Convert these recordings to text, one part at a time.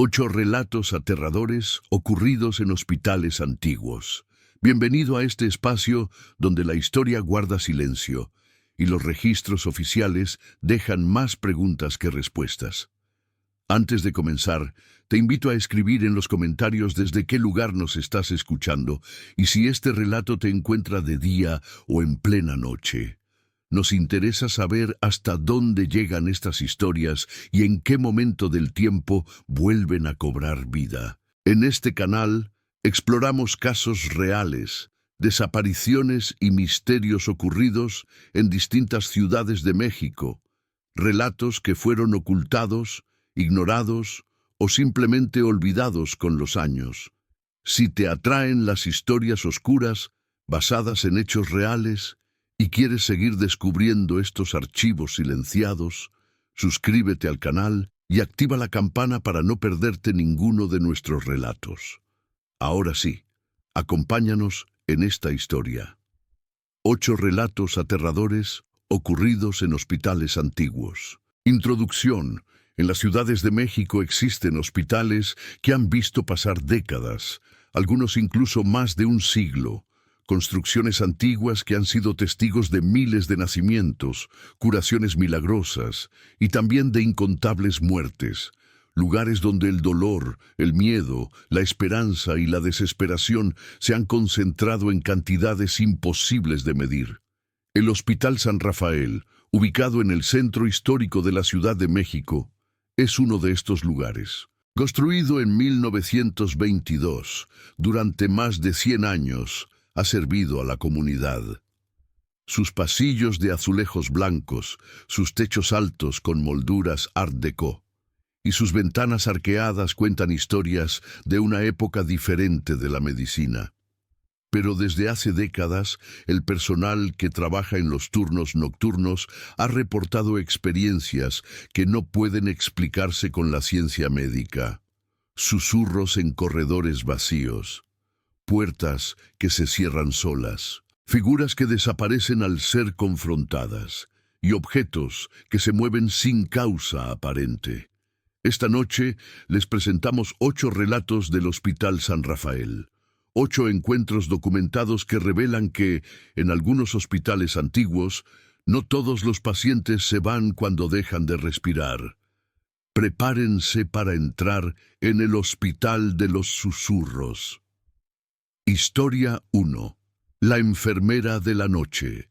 8 relatos aterradores ocurridos en hospitales antiguos. Bienvenido a este espacio donde la historia guarda silencio y los registros oficiales dejan más preguntas que respuestas. Antes de comenzar, te invito a escribir en los comentarios desde qué lugar nos estás escuchando y si este relato te encuentra de día o en plena noche. Nos interesa saber hasta dónde llegan estas historias y en qué momento del tiempo vuelven a cobrar vida. En este canal exploramos casos reales, desapariciones y misterios ocurridos en distintas ciudades de México, relatos que fueron ocultados, ignorados o simplemente olvidados con los años. Si te atraen las historias oscuras, basadas en hechos reales, y quieres seguir descubriendo estos archivos silenciados, suscríbete al canal y activa la campana para no perderte ninguno de nuestros relatos. Ahora sí, acompáñanos en esta historia. 8 relatos aterradores ocurridos en hospitales antiguos. Introducción. En las ciudades de México existen hospitales que han visto pasar décadas, algunos incluso más de un siglo. Construcciones antiguas que han sido testigos de miles de nacimientos, curaciones milagrosas y también de incontables muertes. Lugares donde el dolor, el miedo, la esperanza y la desesperación se han concentrado en cantidades imposibles de medir. El Hospital San Rafael, ubicado en el centro histórico de la Ciudad de México, es uno de estos lugares. Construido en 1922, durante más de 100 años, ha servido a la comunidad. Sus pasillos de azulejos blancos, sus techos altos con molduras Art Deco y sus ventanas arqueadas cuentan historias de una época diferente de la medicina. Pero desde hace décadas, el personal que trabaja en los turnos nocturnos ha reportado experiencias que no pueden explicarse con la ciencia médica. Susurros en corredores vacíos, puertas que se cierran solas, figuras que desaparecen al ser confrontadas y objetos que se mueven sin causa aparente. Esta noche les presentamos 8 relatos del Hospital San Rafael. 8 encuentros documentados que revelan que, en algunos hospitales antiguos, no todos los pacientes se van cuando dejan de respirar. Prepárense para entrar en el Hospital de los Susurros. Historia 1. La enfermera de la noche.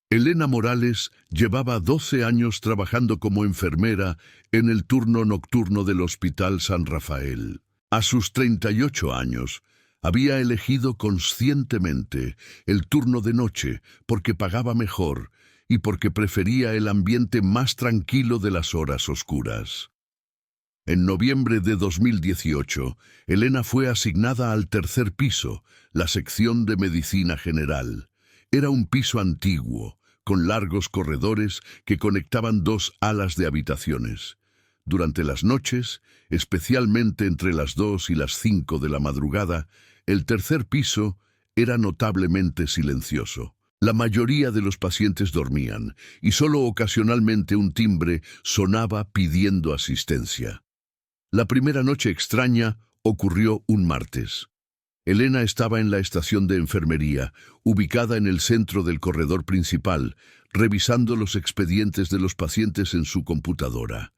Elena Morales llevaba 12 años trabajando como enfermera en el turno nocturno del Hospital San Rafael. A sus 38 años, había elegido conscientemente el turno de noche porque pagaba mejor y porque prefería el ambiente más tranquilo de las horas oscuras. En noviembre de 2018, Elena fue asignada al 3er piso, la sección de medicina general. Era un piso antiguo, con largos corredores que conectaban 2 alas de habitaciones. Durante las noches, especialmente entre las 2 y las 5 de la madrugada, el 3er piso era notablemente silencioso. La mayoría de los pacientes dormían y solo ocasionalmente un timbre sonaba pidiendo asistencia. La primera noche extraña ocurrió un martes. Elena estaba en la estación de enfermería, ubicada en el centro del corredor principal, revisando los expedientes de los pacientes en su computadora.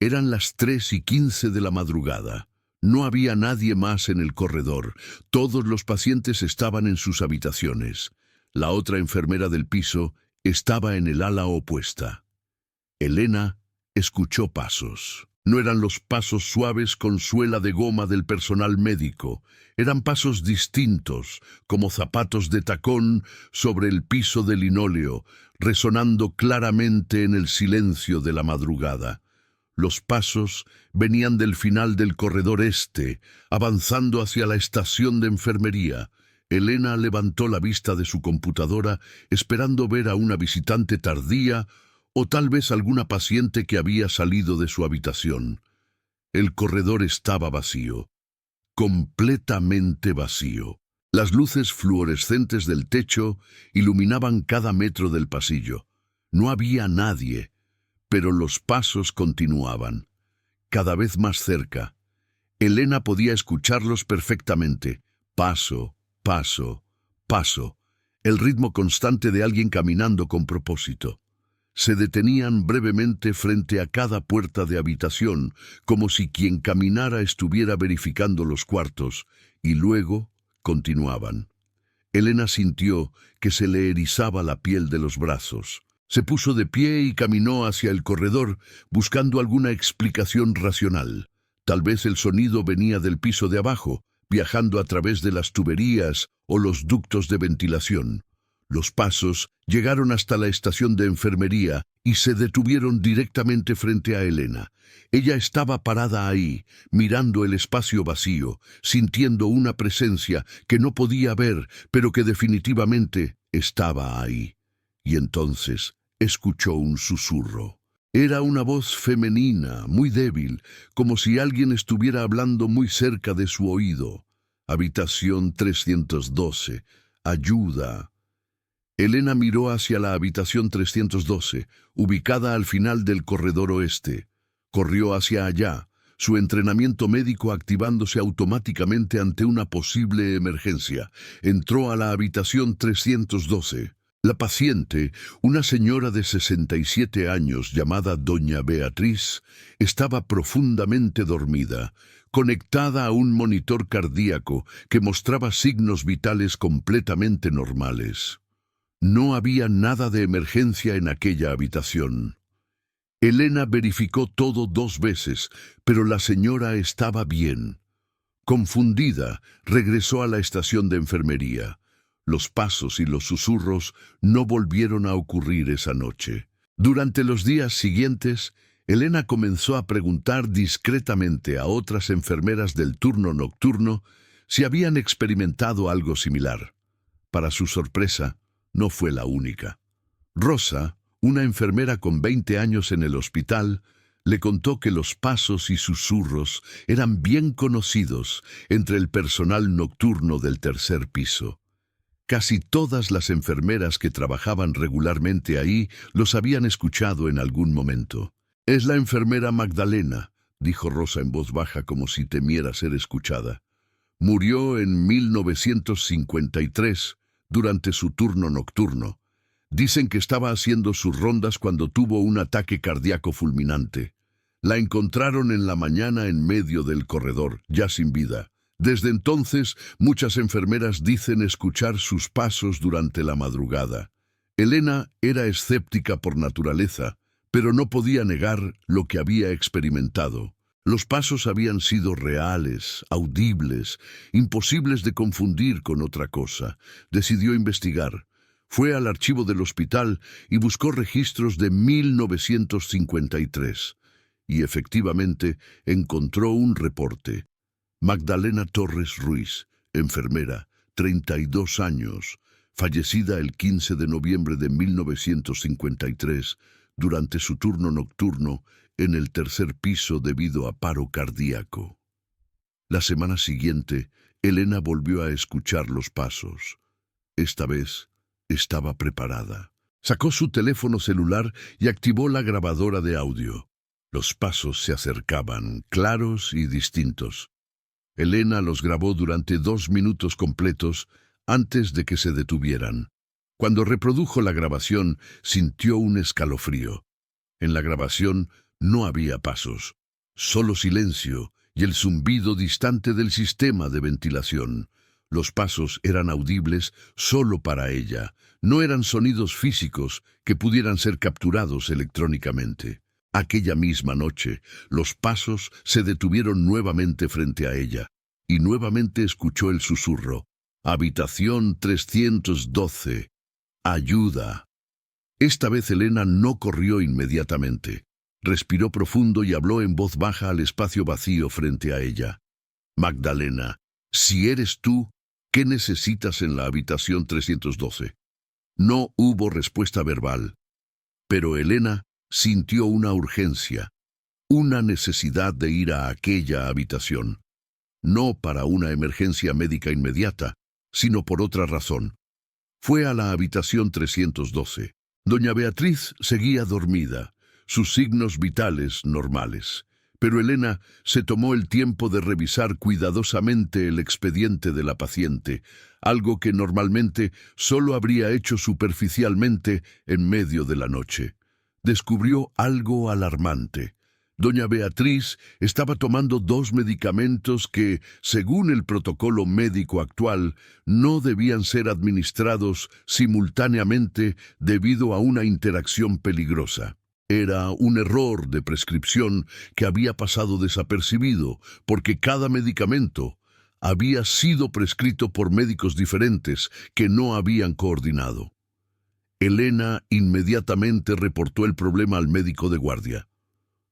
Eran las 3:15 de la madrugada. No había nadie más en el corredor. Todos los pacientes estaban en sus habitaciones. La otra enfermera del piso estaba en el ala opuesta. Elena escuchó pasos. No eran los pasos suaves con suela de goma del personal médico. Eran pasos distintos, como zapatos de tacón sobre el piso de linóleo, resonando claramente en el silencio de la madrugada. Los pasos venían del final del corredor este, avanzando hacia la estación de enfermería. Elena levantó la vista de su computadora, esperando ver a una visitante tardía o tal vez alguna paciente que había salido de su habitación. El corredor estaba vacío, completamente vacío. Las luces fluorescentes del techo iluminaban cada metro del pasillo. No había nadie, pero los pasos continuaban. cada vez más cerca. Elena podía escucharlos perfectamente. Paso, paso, paso. El ritmo constante de alguien caminando con propósito. Se detenían brevemente frente a cada puerta de habitación, como si quien caminara estuviera verificando los cuartos, y luego continuaban. Elena sintió que se le erizaba la piel de los brazos. Se puso de pie y caminó hacia el corredor, buscando alguna explicación racional. Tal vez el sonido venía del piso de abajo, viajando a través de las tuberías o los ductos de ventilación. Los pasos llegaron hasta la estación de enfermería y se detuvieron directamente frente a Elena. Ella estaba parada ahí, mirando el espacio vacío, sintiendo una presencia que no podía ver, pero que definitivamente estaba ahí. Y entonces escuchó un susurro. Era una voz femenina, muy débil, como si alguien estuviera hablando muy cerca de su oído. Habitación 312. Ayuda. Elena miró hacia la habitación 312, ubicada al final del corredor oeste. Corrió hacia allá, su entrenamiento médico activándose automáticamente ante una posible emergencia. Entró a la habitación 312. La paciente, una señora de 67 años llamada Doña Beatriz, estaba profundamente dormida, conectada a un monitor cardíaco que mostraba signos vitales completamente normales. No había nada de emergencia en aquella habitación. Elena verificó todo 2 veces, pero la señora estaba bien. Confundida, regresó a la estación de enfermería. Los pasos y los susurros no volvieron a ocurrir esa noche. Durante los días siguientes, Elena comenzó a preguntar discretamente a otras enfermeras del turno nocturno si habían experimentado algo similar. Para su sorpresa, no fue la única. Rosa, una enfermera con 20 años en el hospital, le contó que los pasos y susurros eran bien conocidos entre el personal nocturno del tercer piso. Casi todas las enfermeras que trabajaban regularmente ahí los habían escuchado en algún momento. «Es la enfermera Magdalena», dijo Rosa en voz baja como si temiera ser escuchada. «Murió en 1953, durante su turno nocturno. Dicen que estaba haciendo sus rondas cuando tuvo un ataque cardíaco fulminante. La encontraron en la mañana en medio del corredor, ya sin vida. Desde entonces, muchas enfermeras dicen escuchar sus pasos durante la madrugada». Elena era escéptica por naturaleza, pero no podía negar lo que había experimentado. Los pasos habían sido reales, audibles, imposibles de confundir con otra cosa. Decidió investigar. Fue al archivo del hospital y buscó registros de 1953. Y efectivamente encontró un reporte. Magdalena Torres Ruiz, enfermera, 32 años, fallecida el 15 de noviembre de 1953, durante su turno nocturno en el tercer piso debido a paro cardíaco. La semana siguiente, Elena volvió a escuchar los pasos. Esta vez estaba preparada. Sacó su teléfono celular y activó la grabadora de audio. Los pasos se acercaban, claros y distintos. Elena los grabó durante 2 minutos completos antes de que se detuvieran. Cuando reprodujo la grabación, sintió un escalofrío. En la grabación no había pasos, solo silencio y el zumbido distante del sistema de ventilación. Los pasos eran audibles solo para ella, no eran sonidos físicos que pudieran ser capturados electrónicamente. Aquella misma noche, los pasos se detuvieron nuevamente frente a ella, y nuevamente escuchó el susurro. Habitación 312. Ayuda. Esta vez Elena no corrió inmediatamente. Respiró profundo y habló en voz baja al espacio vacío frente a ella. Magdalena, si eres tú, ¿qué necesitas en la habitación 312? No hubo respuesta verbal, pero Elena sintió una urgencia, una necesidad de ir a aquella habitación. No para una emergencia médica inmediata, sino por otra razón. Fue a la habitación 312. Doña Beatriz seguía dormida, sus signos vitales normales, Pero Elena se tomó el tiempo de revisar cuidadosamente el expediente de la paciente, algo que normalmente solo habría hecho superficialmente en medio de la noche. Descubrió algo alarmante. Doña Beatriz estaba tomando dos medicamentos que, según el protocolo médico actual, no debían ser administrados simultáneamente debido a una interacción peligrosa. Era un error de prescripción que había pasado desapercibido, porque cada medicamento había sido prescrito por médicos diferentes que no habían coordinado. Elena inmediatamente reportó el problema al médico de guardia.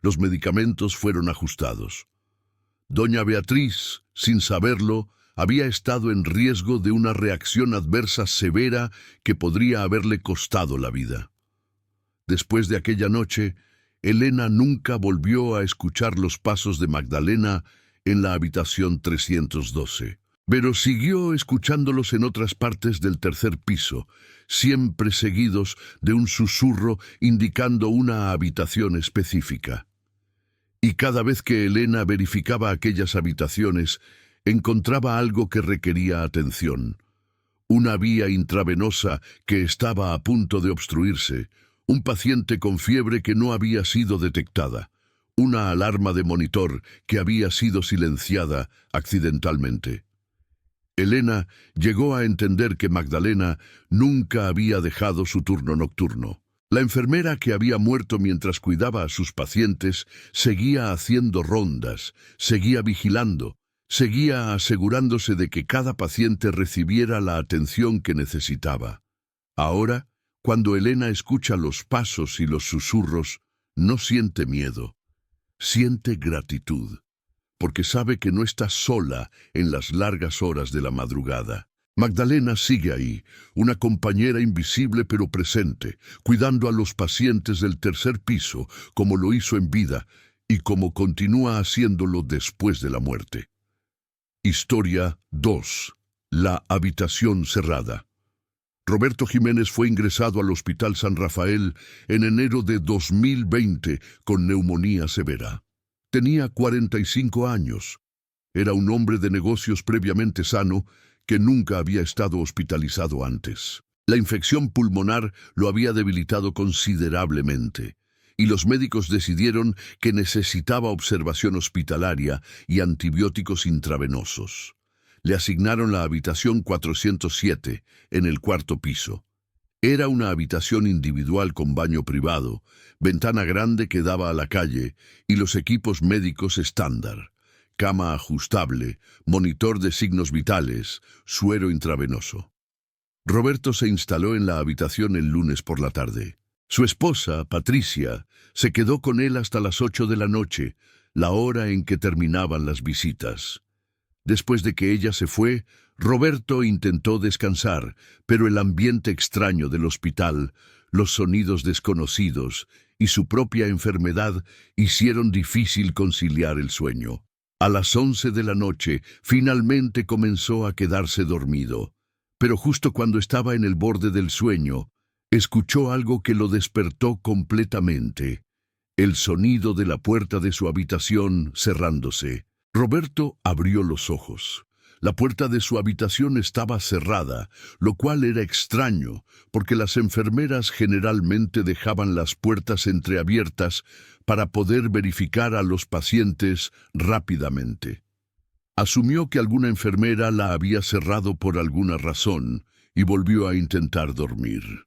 Los medicamentos fueron ajustados. Doña Beatriz, sin saberlo, había estado en riesgo de una reacción adversa severa que podría haberle costado la vida. Después de aquella noche, Elena nunca volvió a escuchar los pasos de Magdalena en la habitación 312, pero siguió escuchándolos en otras partes del tercer piso, siempre seguidos de un susurro indicando una habitación específica. Y cada vez que Elena verificaba aquellas habitaciones, encontraba algo que requería atención. Una vía intravenosa que estaba a punto de obstruirse, un paciente con fiebre que no había sido detectada, una alarma de monitor que había sido silenciada accidentalmente. Elena llegó a entender que Magdalena nunca había dejado su turno nocturno. La enfermera que había muerto mientras cuidaba a sus pacientes seguía haciendo rondas, seguía vigilando, seguía asegurándose de que cada paciente recibiera la atención que necesitaba. Ahora, cuando Elena escucha los pasos y los susurros, no siente miedo, siente gratitud, porque sabe que no está sola en las largas horas de la madrugada. Magdalena sigue ahí, una compañera invisible pero presente, cuidando a los pacientes del tercer piso, como lo hizo en vida y como continúa haciéndolo después de la muerte. Historia 2. La habitación cerrada. Roberto Jiménez fue ingresado al Hospital San Rafael en enero de 2020 con neumonía severa. Tenía 45 años. Era un hombre de negocios previamente sano que nunca había estado hospitalizado antes. La infección pulmonar lo había debilitado considerablemente, y los médicos decidieron que necesitaba observación hospitalaria y antibióticos intravenosos. Le asignaron la habitación 407, en el cuarto piso. Era una habitación individual con baño privado, ventana grande que daba a la calle y los equipos médicos estándar. Cama ajustable, monitor de signos vitales, suero intravenoso. Roberto se instaló en la habitación el lunes por la tarde. Su esposa, Patricia, se quedó con él hasta las 8 de la noche, la hora en que terminaban las visitas. Después de que ella se fue, Roberto intentó descansar, pero el ambiente extraño del hospital, los sonidos desconocidos y su propia enfermedad hicieron difícil conciliar el sueño. A las 11 de la noche, finalmente comenzó a quedarse dormido, pero justo cuando estaba en el borde del sueño, escuchó algo que lo despertó completamente: el sonido de la puerta de su habitación cerrándose. Roberto abrió los ojos. La puerta de su habitación estaba cerrada, lo cual era extraño, porque las enfermeras generalmente dejaban las puertas entreabiertas para poder verificar a los pacientes rápidamente. Asumió que alguna enfermera la había cerrado por alguna razón y volvió a intentar dormir.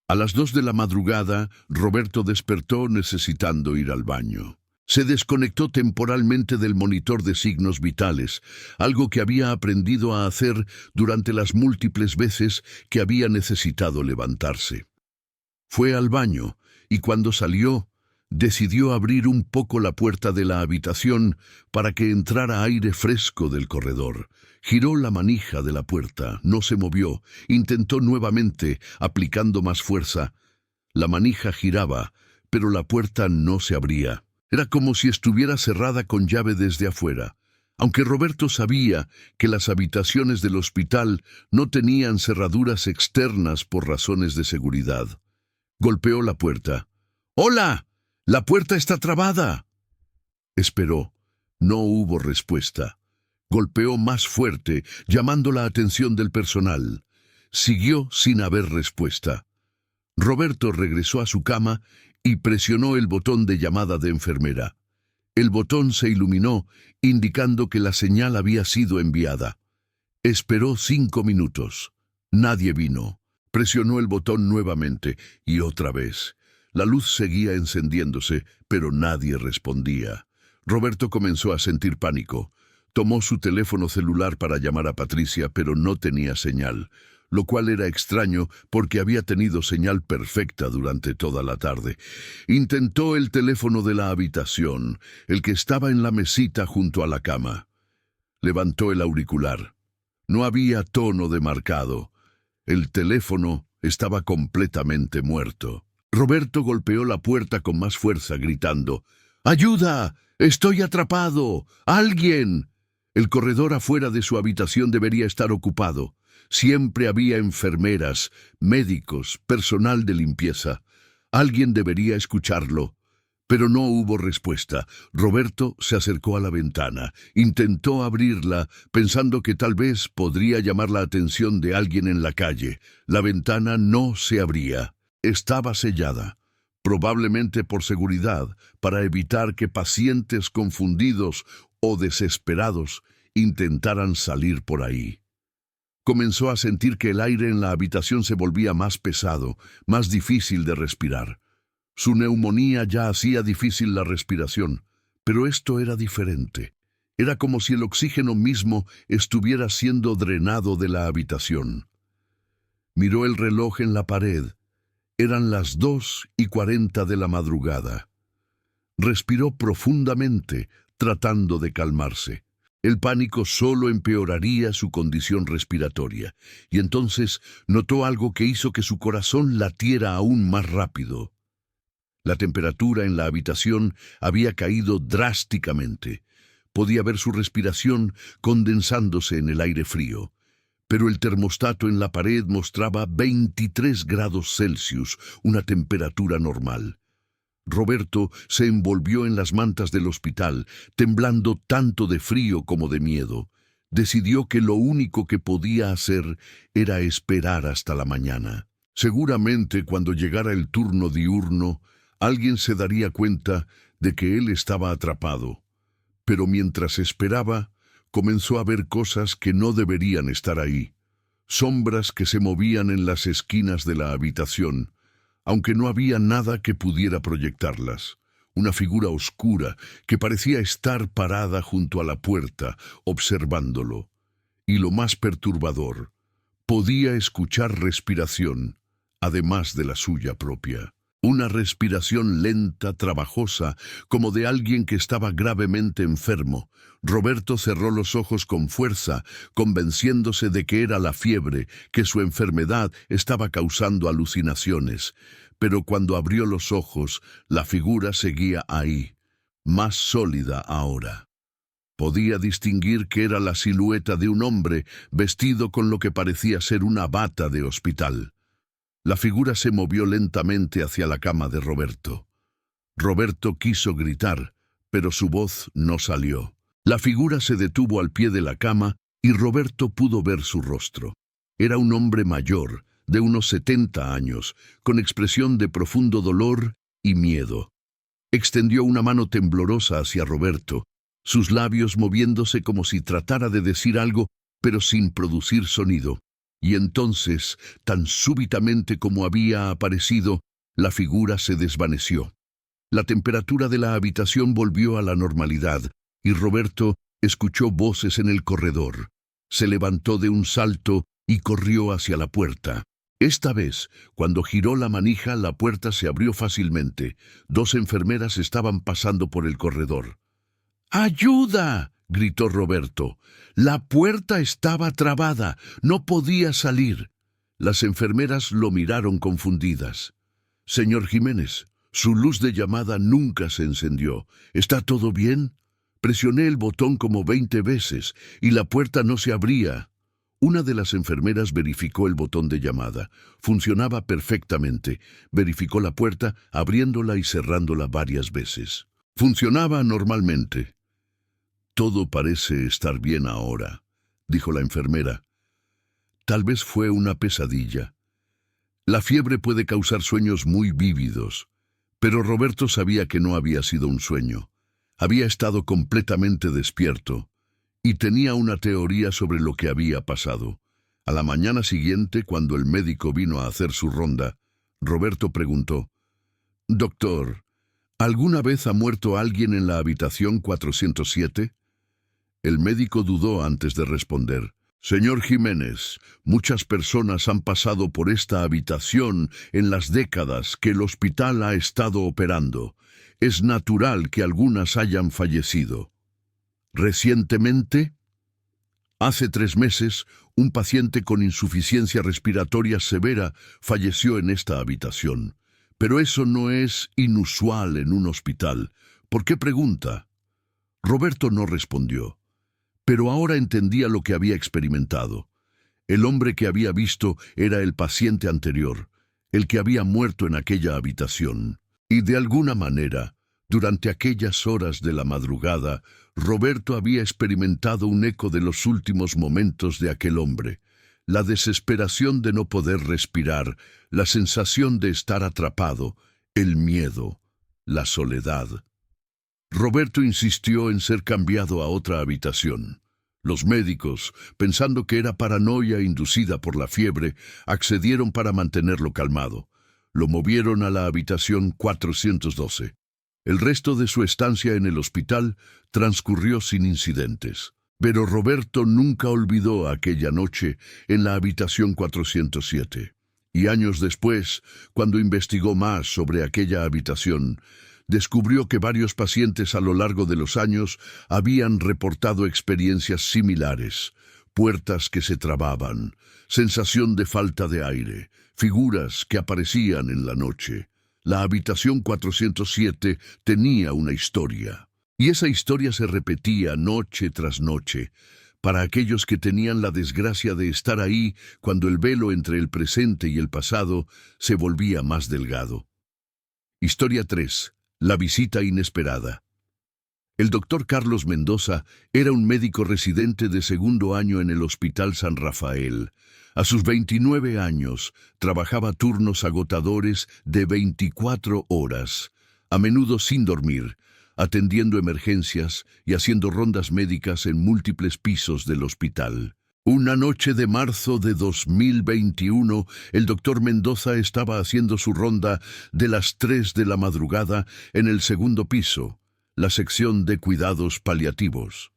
A las 2 de la madrugada, Roberto despertó necesitando ir al baño. Se desconectó temporalmente del monitor de signos vitales, algo que había aprendido a hacer durante las múltiples veces que había necesitado levantarse. Fue al baño y cuando salió, decidió abrir un poco la puerta de la habitación para que entrara aire fresco del corredor. Giró la manija de la puerta, no se movió, intentó nuevamente, aplicando más fuerza. La manija giraba, pero la puerta no se abría. Era como si estuviera cerrada con llave desde afuera, aunque Roberto sabía que las habitaciones del hospital no tenían cerraduras externas por razones de seguridad. Golpeó la puerta. ¡Hola! ¡La puerta está trabada! Esperó. No hubo respuesta. Golpeó más fuerte, llamando la atención del personal. Siguió sin haber respuesta. Roberto regresó a su cama y presionó el botón de llamada de enfermera. El botón se iluminó, indicando que la señal había sido enviada. Esperó 5 minutos. Nadie vino. Presionó el botón nuevamente y otra vez. La luz seguía encendiéndose, pero nadie respondía. Roberto comenzó a sentir pánico. Tomó su teléfono celular para llamar a Patricia, pero no tenía señal, lo cual era extraño porque había tenido señal perfecta durante toda la tarde. Intentó el teléfono de la habitación, el que estaba en la mesita junto a la cama. Levantó el auricular. No había tono de marcado. El teléfono estaba completamente muerto. Roberto golpeó la puerta con más fuerza, gritando: ¡Ayuda! ¡Estoy atrapado! ¡Alguien! El corredor afuera de su habitación debería estar ocupado. Siempre había enfermeras, médicos, personal de limpieza. Alguien debería escucharlo. Pero no hubo respuesta. Roberto se acercó a la ventana. Intentó abrirla, pensando que tal vez podría llamar la atención de alguien en la calle. La ventana no se abría. Estaba sellada. Probablemente por seguridad, para evitar que pacientes confundidos o desesperados intentaran salir por ahí. Comenzó a sentir que el aire en la habitación se volvía más pesado, más difícil de respirar. Su neumonía ya hacía difícil la respiración, pero esto era diferente. Era como si el oxígeno mismo estuviera siendo drenado de la habitación. Miró el reloj en la pared. Eran las 2:40 de la madrugada. Respiró profundamente, tratando de calmarse. El pánico solo empeoraría su condición respiratoria, y entonces notó algo que hizo que su corazón latiera aún más rápido. La temperatura en la habitación había caído drásticamente. Podía ver su respiración condensándose en el aire frío. Pero el termostato en la pared mostraba 23 grados Celsius, una temperatura normal. Roberto se envolvió en las mantas del hospital, temblando tanto de frío como de miedo. Decidió que lo único que podía hacer era esperar hasta la mañana. Seguramente cuando llegara el turno diurno, alguien se daría cuenta de que él estaba atrapado. Pero mientras esperaba, comenzó a ver cosas que no deberían estar ahí. Sombras que se movían en las esquinas de la habitación, aunque no había nada que pudiera proyectarlas. Una figura oscura que parecía estar parada junto a la puerta, observándolo. Y lo más perturbador, podía escuchar respiración, además de la suya propia. Una respiración lenta, trabajosa, como de alguien que estaba gravemente enfermo. Roberto cerró los ojos con fuerza, convenciéndose de que era la fiebre, que su enfermedad estaba causando alucinaciones. Pero cuando abrió los ojos, la figura seguía ahí, más sólida ahora. Podía distinguir que era la silueta de un hombre vestido con lo que parecía ser una bata de hospital. La figura se movió lentamente hacia la cama de Roberto. Roberto quiso gritar, pero su voz no salió. La figura se detuvo al pie de la cama y Roberto pudo ver su rostro. Era un hombre mayor, de unos 70 años, con expresión de profundo dolor y miedo. Extendió una mano temblorosa hacia Roberto, sus labios moviéndose como si tratara de decir algo, pero sin producir sonido. Y entonces, tan súbitamente como había aparecido, la figura se desvaneció. La temperatura de la habitación volvió a la normalidad, y Roberto escuchó voces en el corredor. Se levantó de un salto y corrió hacia la puerta. Esta vez, cuando giró la manija, la puerta se abrió fácilmente. 2 enfermeras estaban pasando por el corredor. ¡Ayuda!, gritó Roberto. La puerta estaba trabada, no podía salir. Las enfermeras lo miraron confundidas. Señor Jiménez, su luz de llamada nunca se encendió. ¿Está todo bien? Presioné el botón como 20 veces y la puerta no se abría. Una de las enfermeras verificó el botón de llamada. Funcionaba perfectamente. Verificó la puerta, abriéndola y cerrándola varias veces. Funcionaba normalmente. Todo parece estar bien ahora, dijo la enfermera. Tal vez fue una pesadilla. La fiebre puede causar sueños muy vívidos, pero Roberto sabía que no había sido un sueño. Había estado completamente despierto y tenía una teoría sobre lo que había pasado. A la mañana siguiente, cuando el médico vino a hacer su ronda, Roberto preguntó: «Doctor, ¿alguna vez ha muerto alguien en la habitación 407?» El médico dudó antes de responder. «Señor Jiménez, muchas personas han pasado por esta habitación en las décadas que el hospital ha estado operando. Es natural que algunas hayan fallecido». «¿Recientemente?» «Hace 3 meses, un paciente con insuficiencia respiratoria severa falleció en esta habitación. Pero eso no es inusual en un hospital. ¿Por qué pregunta?» Roberto no respondió, pero ahora entendía lo que había experimentado. El hombre que había visto era el paciente anterior, el que había muerto en aquella habitación. Y de alguna manera, durante aquellas horas de la madrugada, Roberto había experimentado un eco de los últimos momentos de aquel hombre. La desesperación de no poder respirar, la sensación de estar atrapado, el miedo, la soledad. Roberto insistió en ser cambiado a otra habitación. Los médicos, pensando que era paranoia inducida por la fiebre, accedieron para mantenerlo calmado. Lo movieron a la habitación 412. El resto de su estancia en el hospital transcurrió sin incidentes. Pero Roberto nunca olvidó aquella noche en la habitación 407. Y años después, cuando investigó más sobre aquella habitación, descubrió que varios pacientes a lo largo de los años habían reportado experiencias similares: puertas que se trababan, sensación de falta de aire, figuras que aparecían en la noche. La habitación 407 tenía una historia, y esa historia se repetía noche tras noche, para aquellos que tenían la desgracia de estar ahí cuando el velo entre el presente y el pasado se volvía más delgado. Historia 3. La visita inesperada. El doctor Carlos Mendoza era un médico residente de 2º año en el Hospital San Rafael. A sus 29 años, trabajaba turnos agotadores de 24 horas, a menudo sin dormir, atendiendo emergencias y haciendo rondas médicas en múltiples pisos del hospital. Una noche de marzo de 2021, el doctor Mendoza estaba haciendo su ronda de las 3 de la madrugada en el 2º piso, la sección de cuidados paliativos.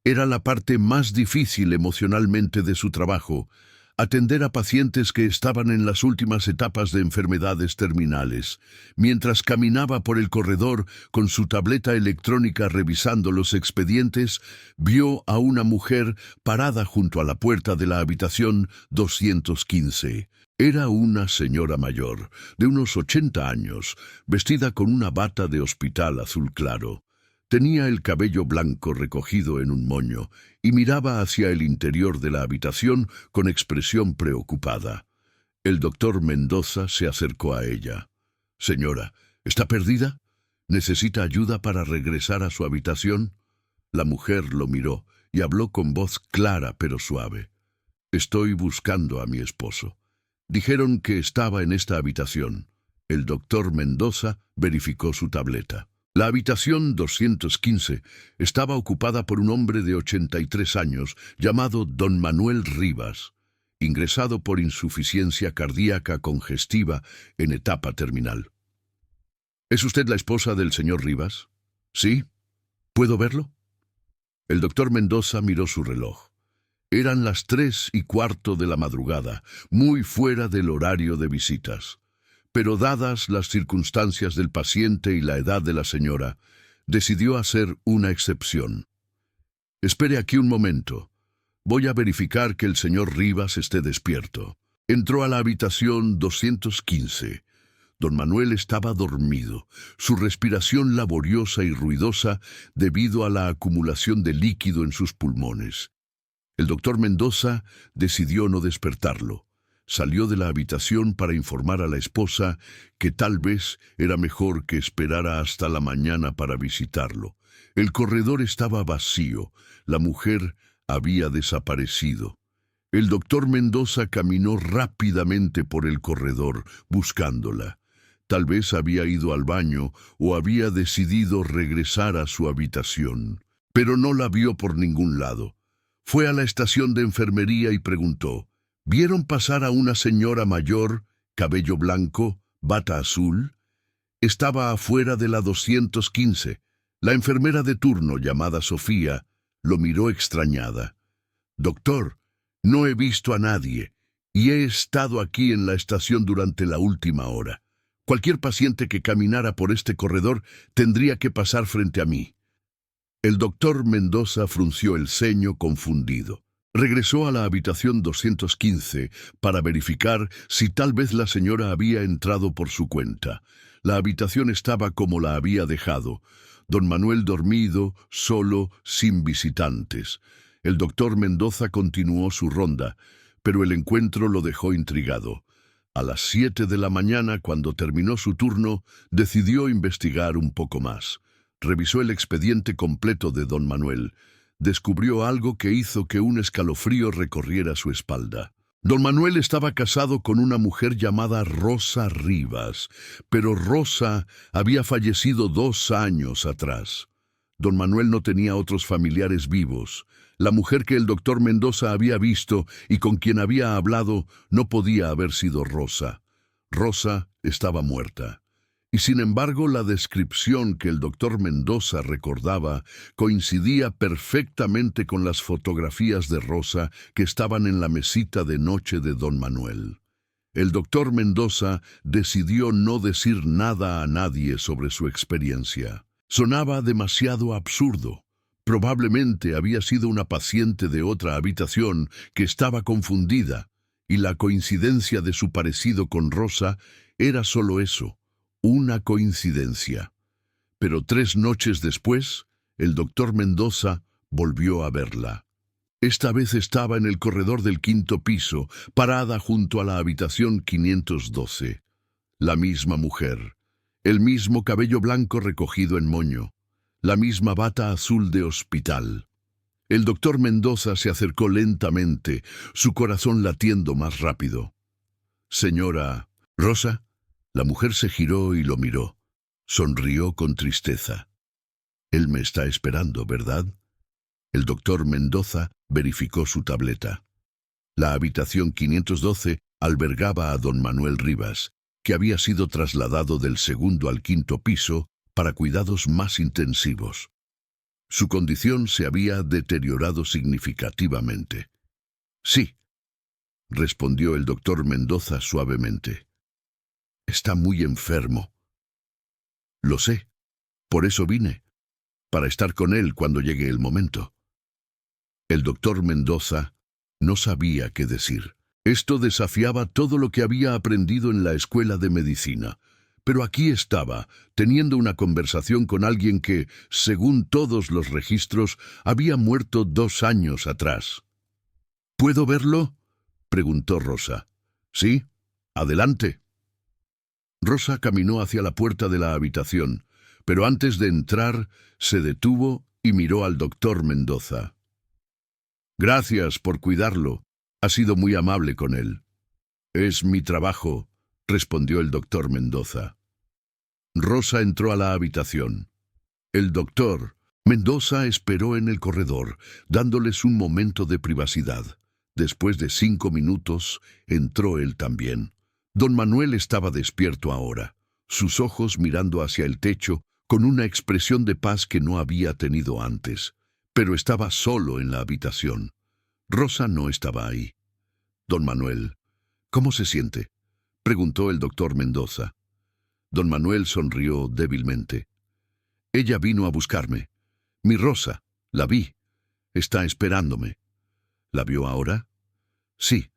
Era la parte más difícil emocionalmente de su trabajo, atender a pacientes que estaban en las últimas etapas de enfermedades terminales. Mientras caminaba por el corredor con su tableta electrónica revisando los expedientes, vio a una mujer parada junto a la puerta de la habitación 215. Era una señora mayor, de unos 80 años, vestida con una bata de hospital azul claro. Tenía el cabello blanco recogido en un moño y miraba hacia el interior de la habitación con expresión preocupada. El doctor Mendoza se acercó a ella. «Señora, ¿está perdida? ¿Necesita ayuda para regresar a su habitación?» La mujer lo miró y habló con voz clara pero suave. «Estoy buscando a mi esposo. Dijeron que estaba en esta habitación». El doctor Mendoza verificó su tableta. La habitación 215 estaba ocupada por un hombre de 83 años llamado Don Manuel Rivas, ingresado por insuficiencia cardíaca congestiva en etapa terminal. «¿Es usted la esposa del señor Rivas?» «Sí. ¿Puedo verlo?» El doctor Mendoza miró su reloj. Eran las 3:15 de la madrugada, muy fuera del horario de visitas. Pero dadas las circunstancias del paciente y la edad de la señora, decidió hacer una excepción. «Espere aquí un momento. Voy a verificar que el señor Rivas esté despierto». Entró a la habitación 215. Don Manuel estaba dormido, su respiración laboriosa y ruidosa debido a la acumulación de líquido en sus pulmones. El doctor Mendoza decidió no despertarlo. Salió de la habitación para informar a la esposa que tal vez era mejor que esperara hasta la mañana para visitarlo. El corredor estaba vacío. La mujer había desaparecido. El doctor Mendoza caminó rápidamente por el corredor, buscándola. Tal vez había ido al baño o había decidido regresar a su habitación, pero no la vio por ningún lado. Fue a la estación de enfermería y preguntó: ¿Vieron pasar a una señora mayor, cabello blanco, bata azul? Estaba afuera de la 215. La enfermera de turno, llamada Sofía, lo miró extrañada. «Doctor, no he visto a nadie y he estado aquí en la estación durante la última hora. Cualquier paciente que caminara por este corredor tendría que pasar frente a mí». El doctor Mendoza frunció el ceño confundido. Regresó a la habitación 215 para verificar si tal vez la señora había entrado por su cuenta. La habitación estaba como la había dejado. Don Manuel dormido, solo, sin visitantes. El doctor Mendoza continuó su ronda, pero el encuentro lo dejó intrigado. A las 7 de la mañana, cuando terminó su turno, decidió investigar un poco más. Revisó el expediente completo de don Manuel. Descubrió algo que hizo que un escalofrío recorriera su espalda. Don Manuel estaba casado con una mujer llamada Rosa Rivas, pero Rosa había fallecido 2 años atrás. Don Manuel no tenía otros familiares vivos. La mujer que el doctor Mendoza había visto y con quien había hablado no podía haber sido Rosa. Rosa estaba muerta. Y sin embargo, la descripción que el doctor Mendoza recordaba coincidía perfectamente con las fotografías de Rosa que estaban en la mesita de noche de don Manuel. El doctor Mendoza decidió no decir nada a nadie sobre su experiencia. Sonaba demasiado absurdo. Probablemente había sido una paciente de otra habitación que estaba confundida, y la coincidencia de su parecido con Rosa era solo eso. Una coincidencia. Pero 3 noches después, el doctor Mendoza volvió a verla. Esta vez estaba en el corredor del 5º piso, parada junto a la habitación 512. La misma mujer, el mismo cabello blanco recogido en moño, la misma bata azul de hospital. El doctor Mendoza se acercó lentamente, su corazón latiendo más rápido. «Señora Rosa». La mujer se giró y lo miró. Sonrió con tristeza. «Él me está esperando, ¿verdad?». El doctor Mendoza verificó su tableta. La habitación 512 albergaba a don Manuel Rivas, que había sido trasladado del 2º al 5º piso para cuidados más intensivos. Su condición se había deteriorado significativamente. «Sí», respondió el doctor Mendoza suavemente. «Está muy enfermo». «Lo sé. Por eso vine. Para estar con él cuando llegue el momento». El doctor Mendoza no sabía qué decir. Esto desafiaba todo lo que había aprendido en la escuela de medicina. Pero aquí estaba, teniendo una conversación con alguien que, según todos los registros, había muerto 2 años atrás. «¿Puedo verlo?», preguntó Rosa. «Sí, adelante». Rosa caminó hacia la puerta de la habitación, pero antes de entrar se detuvo y miró al doctor Mendoza. «Gracias por cuidarlo. Ha sido muy amable con él». «Es mi trabajo», respondió el doctor Mendoza. Rosa entró a la habitación. El doctor Mendoza esperó en el corredor, dándoles un momento de privacidad. Después de 5 minutos, entró él también. Don Manuel estaba despierto ahora, sus ojos mirando hacia el techo con una expresión de paz que no había tenido antes, pero estaba solo en la habitación. Rosa no estaba ahí. «Don Manuel, ¿cómo se siente?», preguntó el doctor Mendoza. Don Manuel sonrió débilmente. «Ella vino a buscarme. Mi Rosa, la vi. Está esperándome». «¿La vio ahora?». «Sí.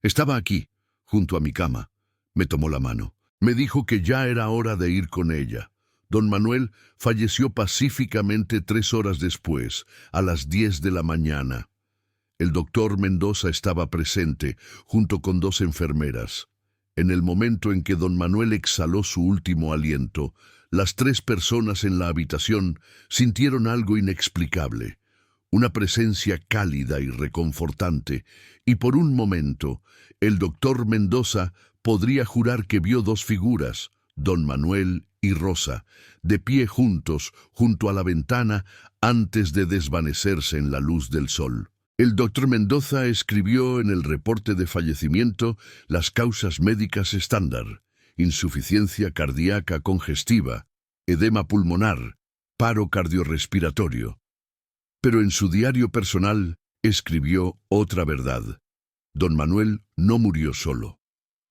Estaba aquí, junto a mi cama. Me tomó la mano. Me dijo que ya era hora de ir con ella. Don Manuel falleció pacíficamente 3 horas después, a las 10 de la mañana. El doctor Mendoza estaba presente, junto con 2 enfermeras. En el momento en que don Manuel exhaló su último aliento, las 3 personas en la habitación sintieron algo inexplicable, una presencia cálida y reconfortante, y por un momento, el doctor Mendoza podría jurar que vio 2 figuras, don Manuel y Rosa, de pie juntos, junto a la ventana, antes de desvanecerse en la luz del sol. El doctor Mendoza escribió en el reporte de fallecimiento las causas médicas estándar: insuficiencia cardíaca congestiva, edema pulmonar, paro cardiorrespiratorio. Pero en su diario personal escribió otra verdad. Don Manuel no murió solo.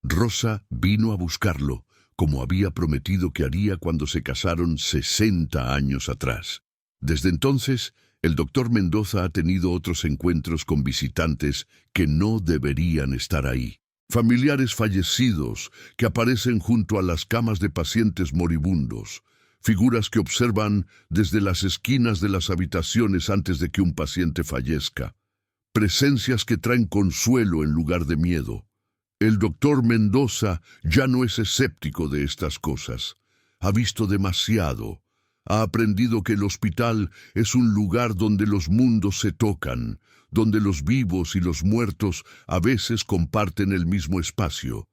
Rosa vino a buscarlo, como había prometido que haría cuando se casaron 60 años atrás. Desde entonces, el doctor Mendoza ha tenido otros encuentros con visitantes que no deberían estar ahí. Familiares fallecidos que aparecen junto a las camas de pacientes moribundos. Figuras que observan desde las esquinas de las habitaciones antes de que un paciente fallezca. Presencias que traen consuelo en lugar de miedo. El doctor Mendoza ya no es escéptico de estas cosas. Ha visto demasiado. Ha aprendido que el hospital es un lugar donde los mundos se tocan, donde los vivos y los muertos a veces comparten el mismo espacio,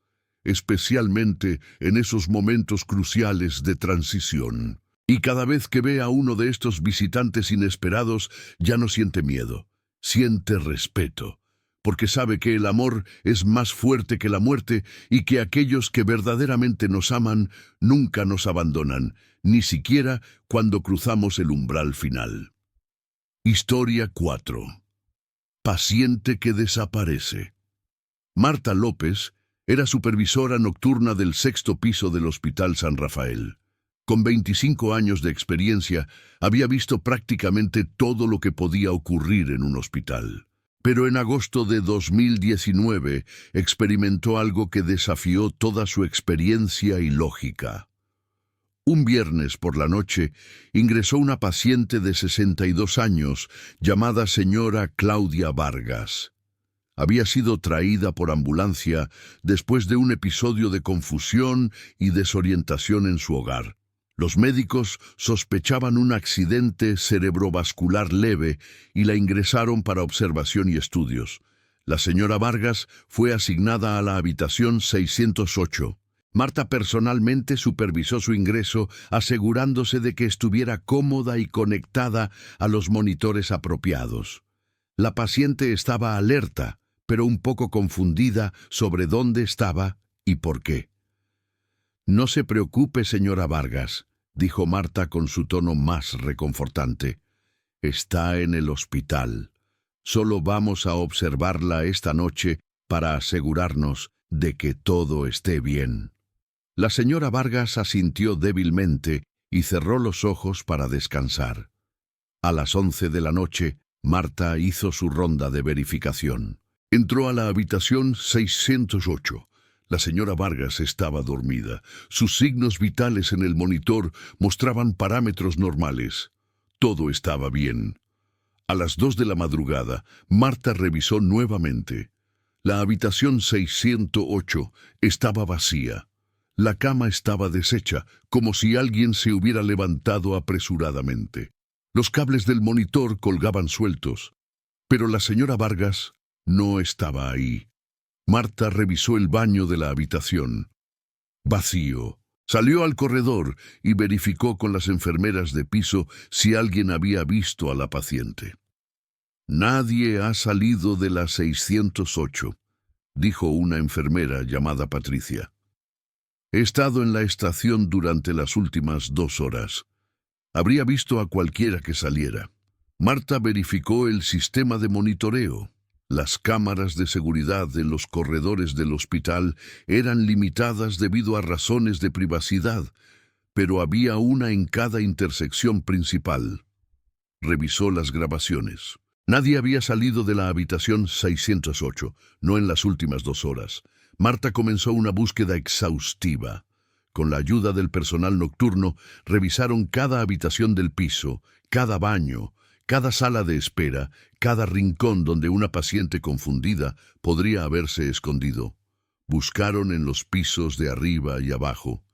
especialmente en esos momentos cruciales de transición. Y cada vez que ve a uno de estos visitantes inesperados, ya no siente miedo, siente respeto, porque sabe que el amor es más fuerte que la muerte y que aquellos que verdaderamente nos aman nunca nos abandonan, ni siquiera cuando cruzamos el umbral final. Historia 4. Paciente que desaparece. Marta López era supervisora nocturna del 6º piso del Hospital San Rafael. Con 25 años de experiencia, había visto prácticamente todo lo que podía ocurrir en un hospital. Pero en agosto de 2019 experimentó algo que desafió toda su experiencia y lógica. Un viernes por la noche ingresó una paciente de 62 años llamada señora Claudia Vargas. Había sido traída por ambulancia después de un episodio de confusión y desorientación en su hogar. Los médicos sospechaban un accidente cerebrovascular leve y la ingresaron para observación y estudios. La señora Vargas fue asignada a la habitación 608. Marta personalmente supervisó su ingreso, asegurándose de que estuviera cómoda y conectada a los monitores apropiados. La paciente estaba alerta, pero un poco confundida sobre dónde estaba y por qué. «No se preocupe, señora Vargas», dijo Marta con su tono más reconfortante. «Está en el hospital. Solo vamos a observarla esta noche para asegurarnos de que todo esté bien». La señora Vargas asintió débilmente y cerró los ojos para descansar. A las 11 de la noche, Marta hizo su ronda de verificación. Entró a la habitación 608. La señora Vargas estaba dormida. Sus signos vitales en el monitor mostraban parámetros normales. Todo estaba bien. A las 2 de la madrugada, Marta revisó nuevamente. La habitación 608 estaba vacía. La cama estaba deshecha, como si alguien se hubiera levantado apresuradamente. Los cables del monitor colgaban sueltos, pero la señora Vargas no estaba ahí. Marta revisó el baño de la habitación. Vacío. Salió al corredor y verificó con las enfermeras de piso si alguien había visto a la paciente. «Nadie ha salido de la 608», dijo una enfermera llamada Patricia. «He estado en la estación durante las últimas 2 horas. Habría visto a cualquiera que saliera». Marta verificó el sistema de monitoreo. Las cámaras de seguridad en los corredores del hospital eran limitadas debido a razones de privacidad, pero había una en cada intersección principal. Revisó las grabaciones. Nadie había salido de la habitación 608, no en las últimas 2 horas. Marta comenzó una búsqueda exhaustiva. Con la ayuda del personal nocturno, revisaron cada habitación del piso, cada baño, Cada sala de espera, cada rincón donde una paciente confundida podría haberse escondido. Buscaron en los pisos de arriba y abajo.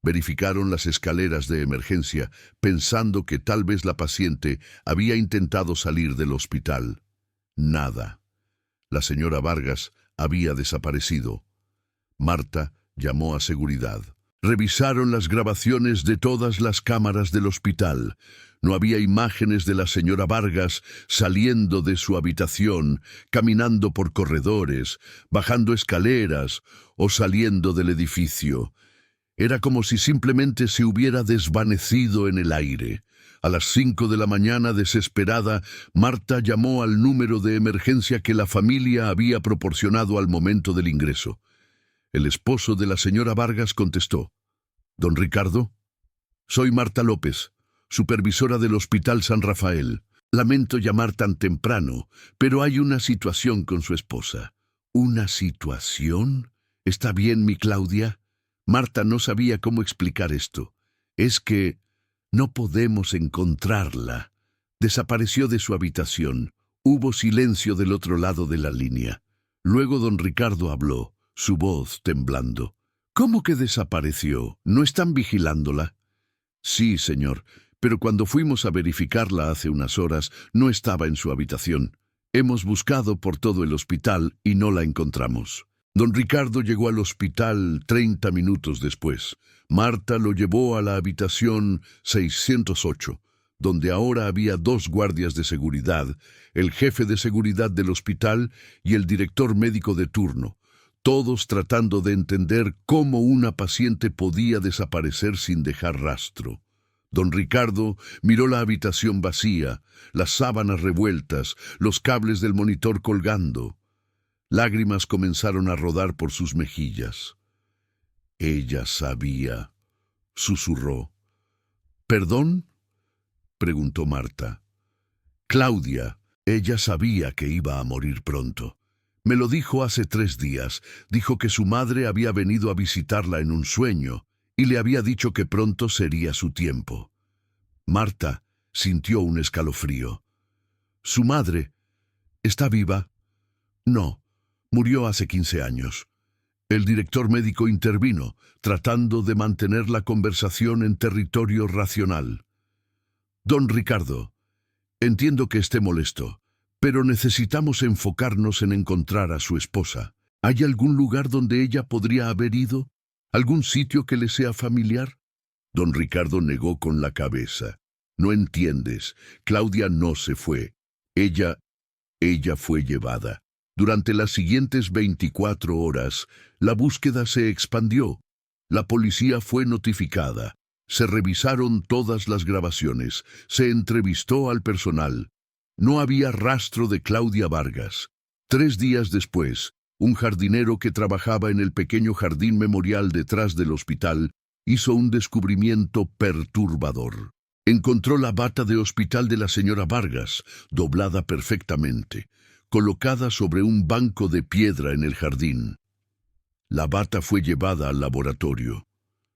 Verificaron las escaleras de emergencia, pensando que tal vez la paciente había intentado salir del hospital. Nada. La señora Vargas había desaparecido. Marta llamó a seguridad. Revisaron las grabaciones de todas las cámaras del hospital. No había imágenes de la señora Vargas saliendo de su habitación, caminando por corredores, bajando escaleras o saliendo del edificio. Era como si simplemente se hubiera desvanecido en el aire. A las 5 de la mañana, desesperada, Marta llamó al número de emergencia que la familia había proporcionado al momento del ingreso. El esposo de la señora Vargas contestó. «¿Don Ricardo? Soy Marta López, supervisora del Hospital San Rafael. Lamento llamar tan temprano, pero hay una situación con su esposa». «¿Una situación? ¿Está bien, mi Claudia?» Marta no sabía cómo explicar esto. «Es que no podemos encontrarla. Desapareció de su habitación». Hubo silencio del otro lado de la línea. Luego don Ricardo habló, su voz temblando. «¿Cómo que desapareció? ¿No están vigilándola?» «Sí, señor, pero cuando fuimos a verificarla hace unas horas, no estaba en su habitación. Hemos buscado por todo el hospital y no la encontramos». Don Ricardo llegó al hospital 30 minutos después. Marta lo llevó a la habitación 608, donde ahora había 2 guardias de seguridad, el jefe de seguridad del hospital y el director médico de turno, todos tratando de entender cómo una paciente podía desaparecer sin dejar rastro. Don Ricardo miró la habitación vacía, las sábanas revueltas, los cables del monitor colgando. Lágrimas comenzaron a rodar por sus mejillas. «Ella sabía», susurró. «¿Perdón?», preguntó Marta. «Claudia, ella sabía que iba a morir pronto. Me lo dijo hace 3 días. Dijo que su madre había venido a visitarla en un sueño y le había dicho que pronto sería su tiempo». Marta sintió un escalofrío. «¿Su madre está viva?» «No. Murió hace 15 años. El director médico intervino, tratando de mantener la conversación en territorio racional. «Don Ricardo, entiendo que esté molesto, pero necesitamos enfocarnos en encontrar a su esposa. ¿Hay algún lugar donde ella podría haber ido? ¿Algún sitio que le sea familiar?» Don Ricardo negó con la cabeza. «No entiendes. Claudia no se fue. Ella fue llevada». Durante las siguientes 24 horas, la búsqueda se expandió. La policía fue notificada. Se revisaron todas las grabaciones. Se entrevistó al personal. No había rastro de Claudia Vargas. 3 días después, un jardinero que trabajaba en el pequeño jardín memorial detrás del hospital hizo un descubrimiento perturbador. Encontró la bata de hospital de la señora Vargas, doblada perfectamente, colocada sobre un banco de piedra en el jardín. La bata fue llevada al laboratorio.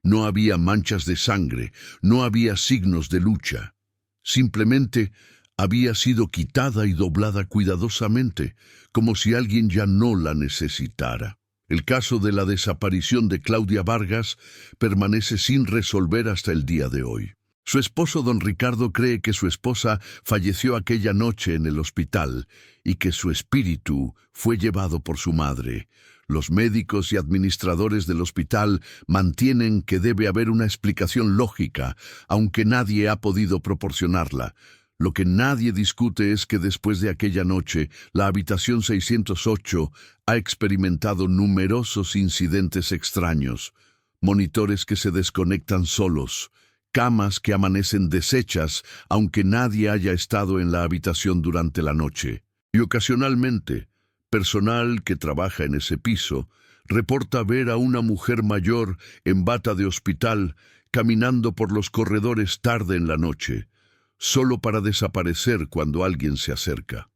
No había manchas de sangre, no había signos de lucha. Simplemente había sido quitada y doblada cuidadosamente, como si alguien ya no la necesitara. El caso de la desaparición de Claudia Vargas permanece sin resolver hasta el día de hoy. Su esposo, don Ricardo, cree que su esposa falleció aquella noche en el hospital y que su espíritu fue llevado por su madre. Los médicos y administradores del hospital mantienen que debe haber una explicación lógica, aunque nadie ha podido proporcionarla. Lo que nadie discute es que después de aquella noche, la habitación 608 ha experimentado numerosos incidentes extraños. Monitores que se desconectan solos, camas que amanecen deshechas, aunque nadie haya estado en la habitación durante la noche. Y ocasionalmente, personal que trabaja en ese piso reporta ver a una mujer mayor en bata de hospital caminando por los corredores tarde en la noche, solo para desaparecer cuando alguien se acerca.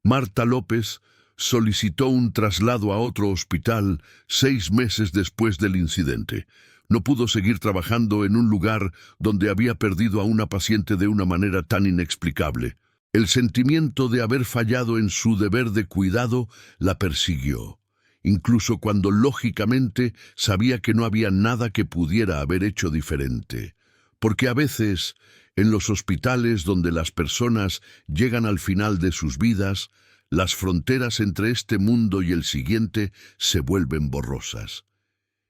Marta López solicitó un traslado a otro hospital 6 meses después del incidente. No pudo seguir trabajando en un lugar donde había perdido a una paciente de una manera tan inexplicable. El sentimiento de haber fallado en su deber de cuidado la persiguió, incluso cuando lógicamente sabía que no había nada que pudiera haber hecho diferente. Porque a veces, en los hospitales donde las personas llegan al final de sus vidas, las fronteras entre este mundo y el siguiente se vuelven borrosas.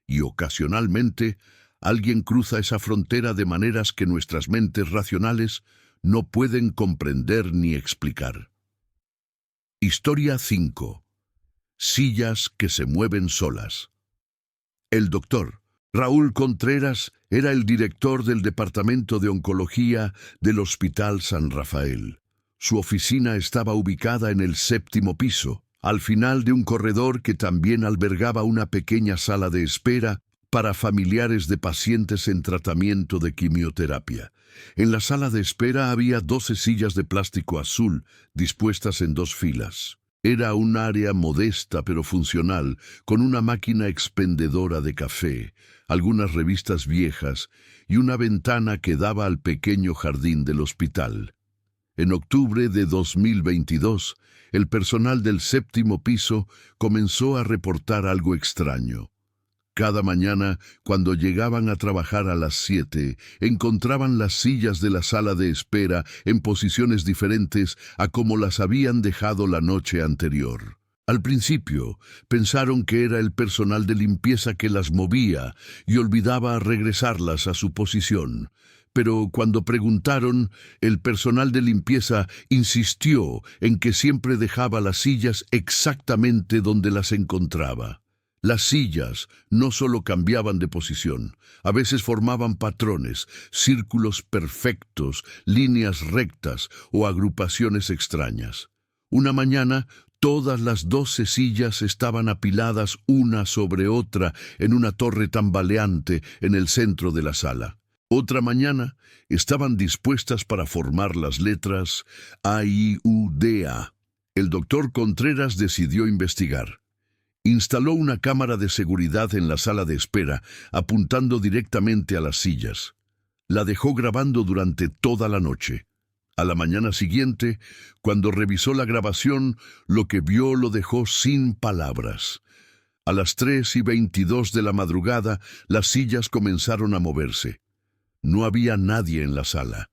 Y ocasionalmente, alguien cruza esa frontera de maneras que nuestras mentes racionales no pueden comprender ni explicar. Historia 5. Sillas que se mueven solas. El doctor Raúl Contreras era el director del Departamento de Oncología del Hospital San Rafael. Su oficina estaba ubicada en el 7º piso, al final de un corredor que también albergaba una pequeña sala de espera para familiares de pacientes en tratamiento de quimioterapia. En la sala de espera había 12 sillas de plástico azul dispuestas en 2 filas. Era un área modesta pero funcional, con una máquina expendedora de café, algunas revistas viejas y una ventana que daba al pequeño jardín del hospital. En octubre de 2022, el personal del 7º piso comenzó a reportar algo extraño. Cada mañana, cuando llegaban a trabajar a las 7, encontraban las sillas de la sala de espera en posiciones diferentes a como las habían dejado la noche anterior. Al principio, pensaron que era el personal de limpieza que las movía y olvidaba regresarlas a su posición. Pero cuando preguntaron, el personal de limpieza insistió en que siempre dejaba las sillas exactamente donde las encontraba. Las sillas no solo cambiaban de posición, a veces formaban patrones, círculos perfectos, líneas rectas o agrupaciones extrañas. Una mañana, todas las 12 sillas estaban apiladas una sobre otra en una torre tambaleante en el centro de la sala. Otra mañana, estaban dispuestas para formar las letras A-I-U-D-A. El doctor Contreras decidió investigar. Instaló una cámara de seguridad en la sala de espera, apuntando directamente a las sillas. La dejó grabando durante toda la noche. A la mañana siguiente, cuando revisó la grabación, lo que vio lo dejó sin palabras. A las 3:22 de la madrugada, las sillas comenzaron a moverse. No había nadie en la sala.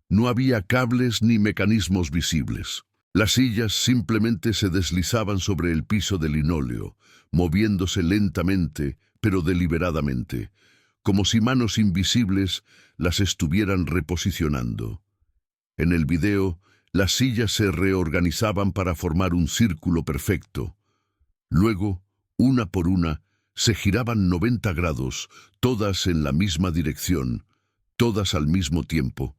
No había cables ni mecanismos visibles. Las sillas simplemente se deslizaban sobre el piso de linóleo, moviéndose lentamente, pero deliberadamente, como si manos invisibles las estuvieran reposicionando. En el video, las sillas se reorganizaban para formar un círculo perfecto. Luego, una por una, se giraban 90 grados, todas en la misma dirección, todas al mismo tiempo.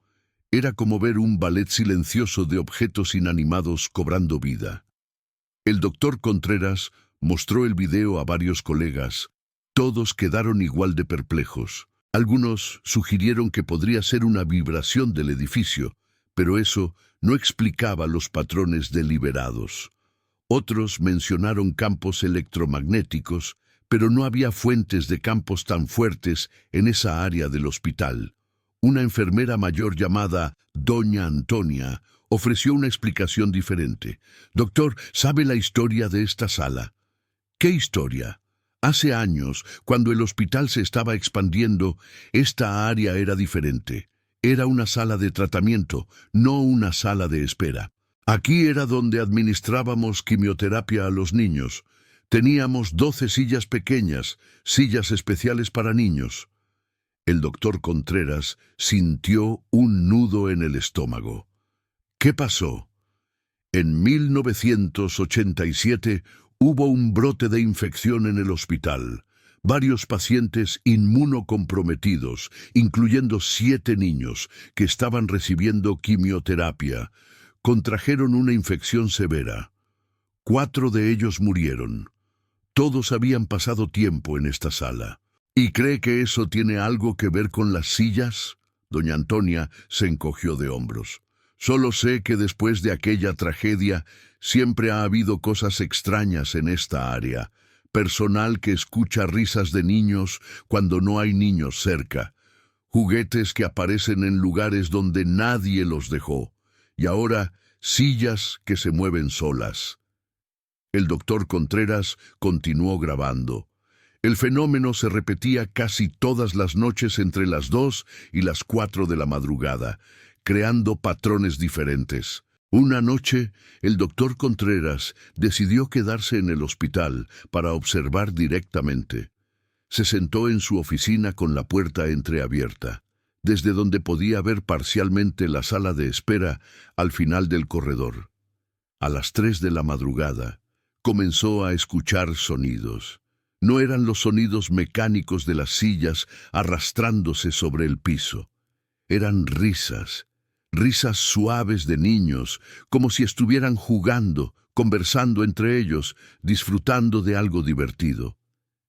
Era como ver un ballet silencioso de objetos inanimados cobrando vida. El doctor Contreras mostró el video a varios colegas. Todos quedaron igual de perplejos. Algunos sugirieron que podría ser una vibración del edificio, pero eso no explicaba los patrones deliberados. Otros mencionaron campos electromagnéticos, pero no había fuentes de campos tan fuertes en esa área del hospital. Una enfermera mayor llamada Doña Antonia ofreció una explicación diferente. «Doctor, ¿sabe la historia de esta sala?» «¿Qué historia?» «Hace años, cuando el hospital se estaba expandiendo, esta área era diferente. Era una sala de tratamiento, no una sala de espera. Aquí era donde administrábamos quimioterapia a los niños. Teníamos 12 sillas pequeñas, sillas especiales para niños». El doctor Contreras sintió un nudo en el estómago. ¿Qué pasó? En 1987 hubo un brote de infección en el hospital. Varios pacientes inmunocomprometidos, incluyendo 7 niños que estaban recibiendo quimioterapia, contrajeron una infección severa. 4 de ellos murieron. Todos habían pasado tiempo en esta sala. ¿Y cree que eso tiene algo que ver con las sillas? Doña Antonia se encogió de hombros. Solo sé que después de aquella tragedia siempre ha habido cosas extrañas en esta área. Personal que escucha risas de niños cuando no hay niños cerca. Juguetes que aparecen en lugares donde nadie los dejó. Y ahora sillas que se mueven solas. El doctor Contreras continuó grabando. El fenómeno se repetía casi todas las noches entre las 2 y las 4 de la madrugada, creando patrones diferentes. Una noche, el doctor Contreras decidió quedarse en el hospital para observar directamente. Se sentó en su oficina con la puerta entreabierta, desde donde podía ver parcialmente la sala de espera al final del corredor. A las 3 de la madrugada, comenzó a escuchar sonidos. No eran los sonidos mecánicos de las sillas arrastrándose sobre el piso. Eran risas suaves de niños, como si estuvieran jugando, conversando entre ellos, disfrutando de algo divertido.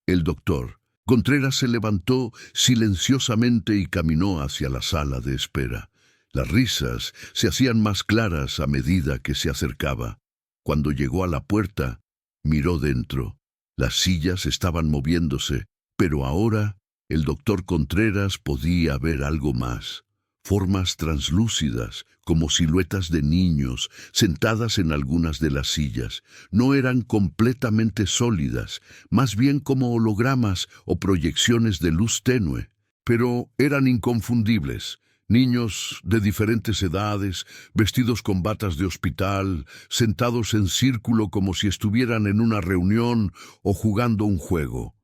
El doctor Contreras se levantó silenciosamente y caminó hacia la sala de espera. Las risas se hacían más claras a medida que se acercaba. Cuando llegó a la puerta, miró dentro. Las sillas estaban moviéndose, pero ahora el doctor Contreras podía ver algo más. Formas translúcidas, como siluetas de niños, sentadas en algunas de las sillas. No eran completamente sólidas, más bien como hologramas o proyecciones de luz tenue, pero eran inconfundibles. Niños de diferentes edades, vestidos con batas de hospital, sentados en círculo como si estuvieran en una reunión o jugando un juego.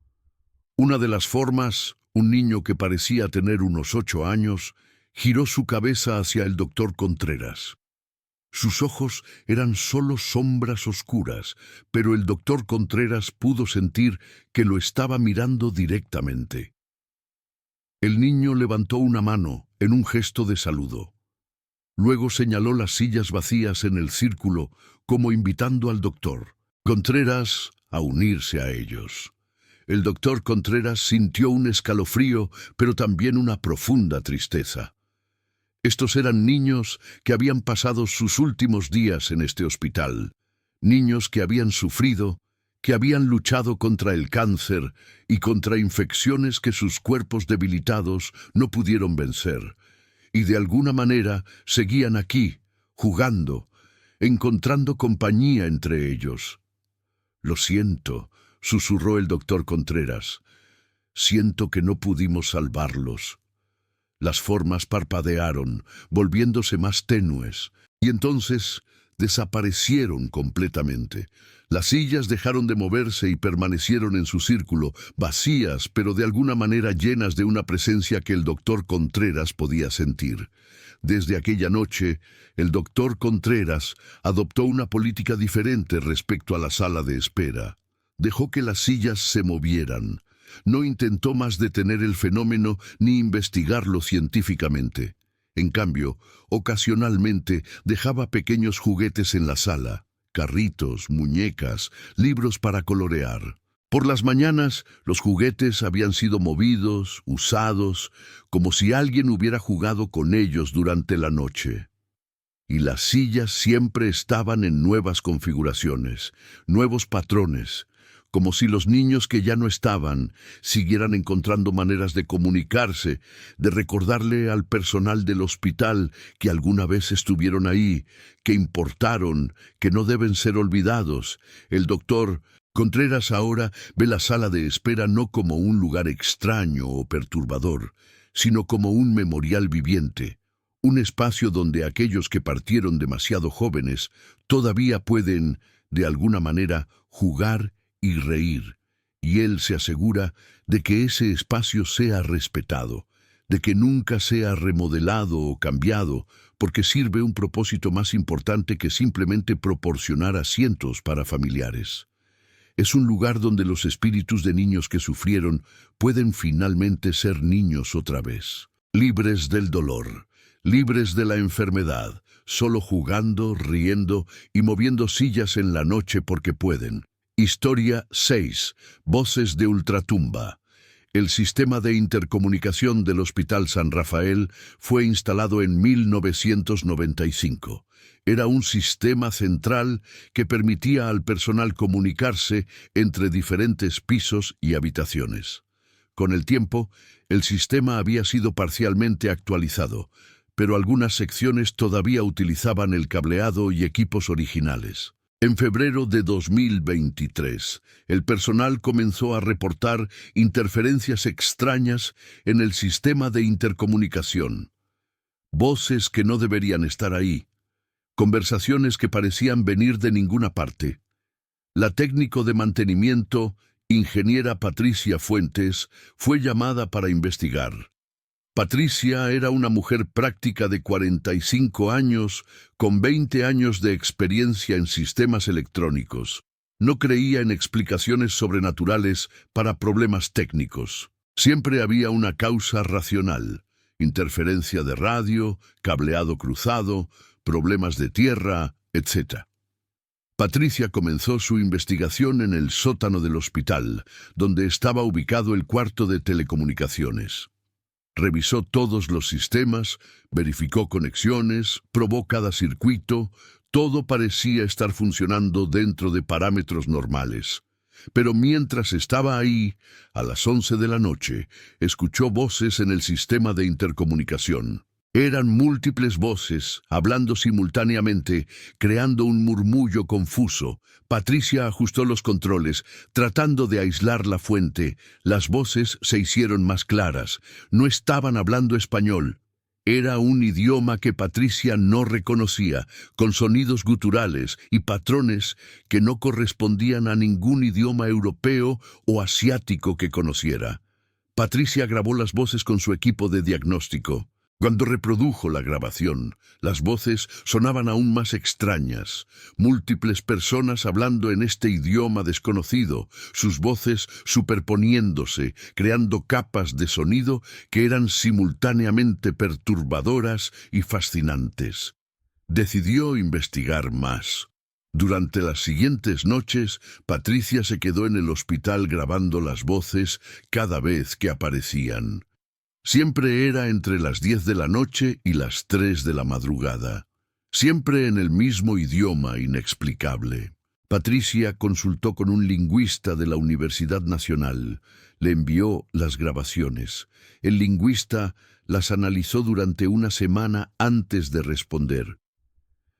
Una de las formas, un niño que parecía tener unos 8 años, giró su cabeza hacia el doctor Contreras. Sus ojos eran solo sombras oscuras, pero el doctor Contreras pudo sentir que lo estaba mirando directamente. El niño levantó una mano en un gesto de saludo. Luego señaló las sillas vacías en el círculo, como invitando al doctor Contreras a unirse a ellos. El doctor Contreras sintió un escalofrío, pero también una profunda tristeza. Estos eran niños que habían pasado sus últimos días en este hospital, niños que habían sufrido, que habían luchado contra el cáncer y contra infecciones que sus cuerpos debilitados no pudieron vencer, y de alguna manera seguían aquí, jugando, encontrando compañía entre ellos. «Lo siento», susurró el doctor Contreras. «Siento que no pudimos salvarlos». Las formas parpadearon, volviéndose más tenues, y entonces desaparecieron completamente. Las sillas dejaron de moverse y permanecieron en su círculo, vacías, pero de alguna manera llenas de una presencia que el doctor Contreras podía sentir. Desde aquella noche, el doctor Contreras adoptó una política diferente respecto a la sala de espera. Dejó que las sillas se movieran. No intentó más detener el fenómeno ni investigarlo científicamente. En cambio, ocasionalmente dejaba pequeños juguetes en la sala, carritos, muñecas, libros para colorear. Por las mañanas, los juguetes habían sido movidos, usados, como si alguien hubiera jugado con ellos durante la noche. Y las sillas siempre estaban en nuevas configuraciones, nuevos patrones, como si los niños que ya no estaban siguieran encontrando maneras de comunicarse, de recordarle al personal del hospital que alguna vez estuvieron ahí, que importaron, que no deben ser olvidados. El doctor Contreras ahora ve la sala de espera no como un lugar extraño o perturbador, sino como un memorial viviente, un espacio donde aquellos que partieron demasiado jóvenes todavía pueden, de alguna manera, jugar y reír, y él se asegura de que ese espacio sea respetado, de que nunca sea remodelado o cambiado, porque sirve un propósito más importante que simplemente proporcionar asientos para familiares. Es un lugar donde los espíritus de niños que sufrieron pueden finalmente ser niños otra vez, libres del dolor, libres de la enfermedad, solo jugando, riendo y moviendo sillas en la noche porque pueden. Historia 6. Voces de ultratumba. El sistema de intercomunicación del Hospital San Rafael fue instalado en 1995. Era un sistema central que permitía al personal comunicarse entre diferentes pisos y habitaciones. Con el tiempo, el sistema había sido parcialmente actualizado, pero algunas secciones todavía utilizaban el cableado y equipos originales. En febrero de 2023, el personal comenzó a reportar interferencias extrañas en el sistema de intercomunicación. Voces que no deberían estar ahí. Conversaciones que parecían venir de ninguna parte. La técnico de mantenimiento, ingeniera Patricia Fuentes, fue llamada para investigar. Patricia era una mujer práctica de 45 años, con 20 años de experiencia en sistemas electrónicos. No creía en explicaciones sobrenaturales para problemas técnicos. Siempre había una causa racional: interferencia de radio, cableado cruzado, problemas de tierra, etc. Patricia comenzó su investigación en el sótano del hospital, donde estaba ubicado el cuarto de telecomunicaciones. Revisó todos los sistemas, verificó conexiones, probó cada circuito. Todo parecía estar funcionando dentro de parámetros normales. Pero mientras estaba ahí, a las 11 de la noche, escuchó voces en el sistema de intercomunicación. Eran múltiples voces, hablando simultáneamente, creando un murmullo confuso. Patricia ajustó los controles, tratando de aislar la fuente. Las voces se hicieron más claras. No estaban hablando español. Era un idioma que Patricia no reconocía, con sonidos guturales y patrones que no correspondían a ningún idioma europeo o asiático que conociera. Patricia grabó las voces con su equipo de diagnóstico. Cuando reprodujo la grabación, las voces sonaban aún más extrañas. Múltiples personas hablando en este idioma desconocido, sus voces superponiéndose, creando capas de sonido que eran simultáneamente perturbadoras y fascinantes. Decidió investigar más. Durante las siguientes noches, Patricia se quedó en el hospital grabando las voces cada vez que aparecían. Siempre era entre las 10 de la noche y las 3 de la madrugada. Siempre en el mismo idioma inexplicable. Patricia consultó con un lingüista de la Universidad Nacional. Le envió las grabaciones. El lingüista las analizó durante una semana antes de responder.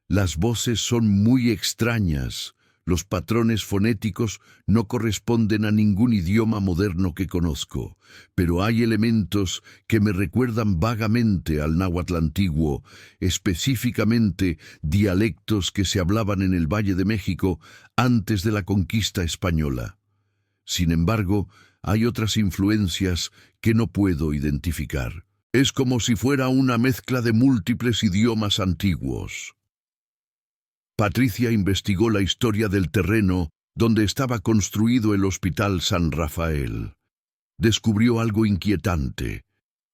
Las voces son muy extrañas. Los patrones fonéticos no corresponden a ningún idioma moderno que conozco, pero hay elementos que me recuerdan vagamente al náhuatl antiguo, específicamente dialectos que se hablaban en el Valle de México antes de la conquista española. Sin embargo, hay otras influencias que no puedo identificar. Es como si fuera una mezcla de múltiples idiomas antiguos. Patricia investigó la historia del terreno donde estaba construido el Hospital San Rafael. Descubrió algo inquietante.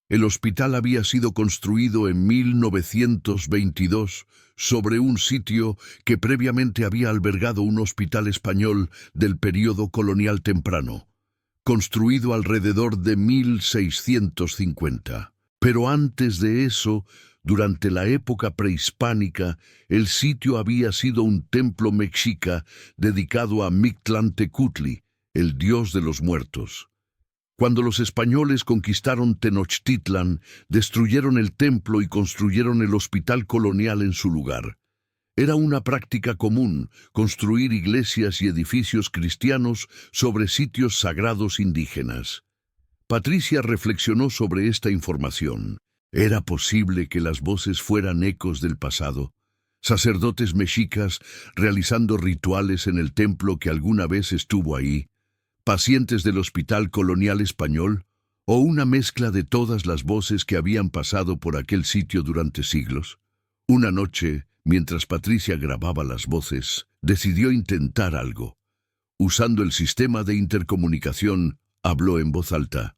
El hospital había sido construido en 1922 sobre un sitio que previamente había albergado un hospital español del período colonial temprano, construido alrededor de 1650. Pero antes de eso, durante la época prehispánica, el sitio había sido un templo mexica dedicado a Mictlantecutli, el dios de los muertos. Cuando los españoles conquistaron Tenochtitlan, destruyeron el templo y construyeron el hospital colonial en su lugar. Era una práctica común construir iglesias y edificios cristianos sobre sitios sagrados indígenas. Patricia reflexionó sobre esta información. ¿Era posible que las voces fueran ecos del pasado? ¿Sacerdotes mexicas realizando rituales en el templo que alguna vez estuvo ahí? ¿Pacientes del Hospital Colonial Español? ¿O una mezcla de todas las voces que habían pasado por aquel sitio durante siglos? Una noche, mientras Patricia grababa las voces, decidió intentar algo. Usando el sistema de intercomunicación, habló en voz alta.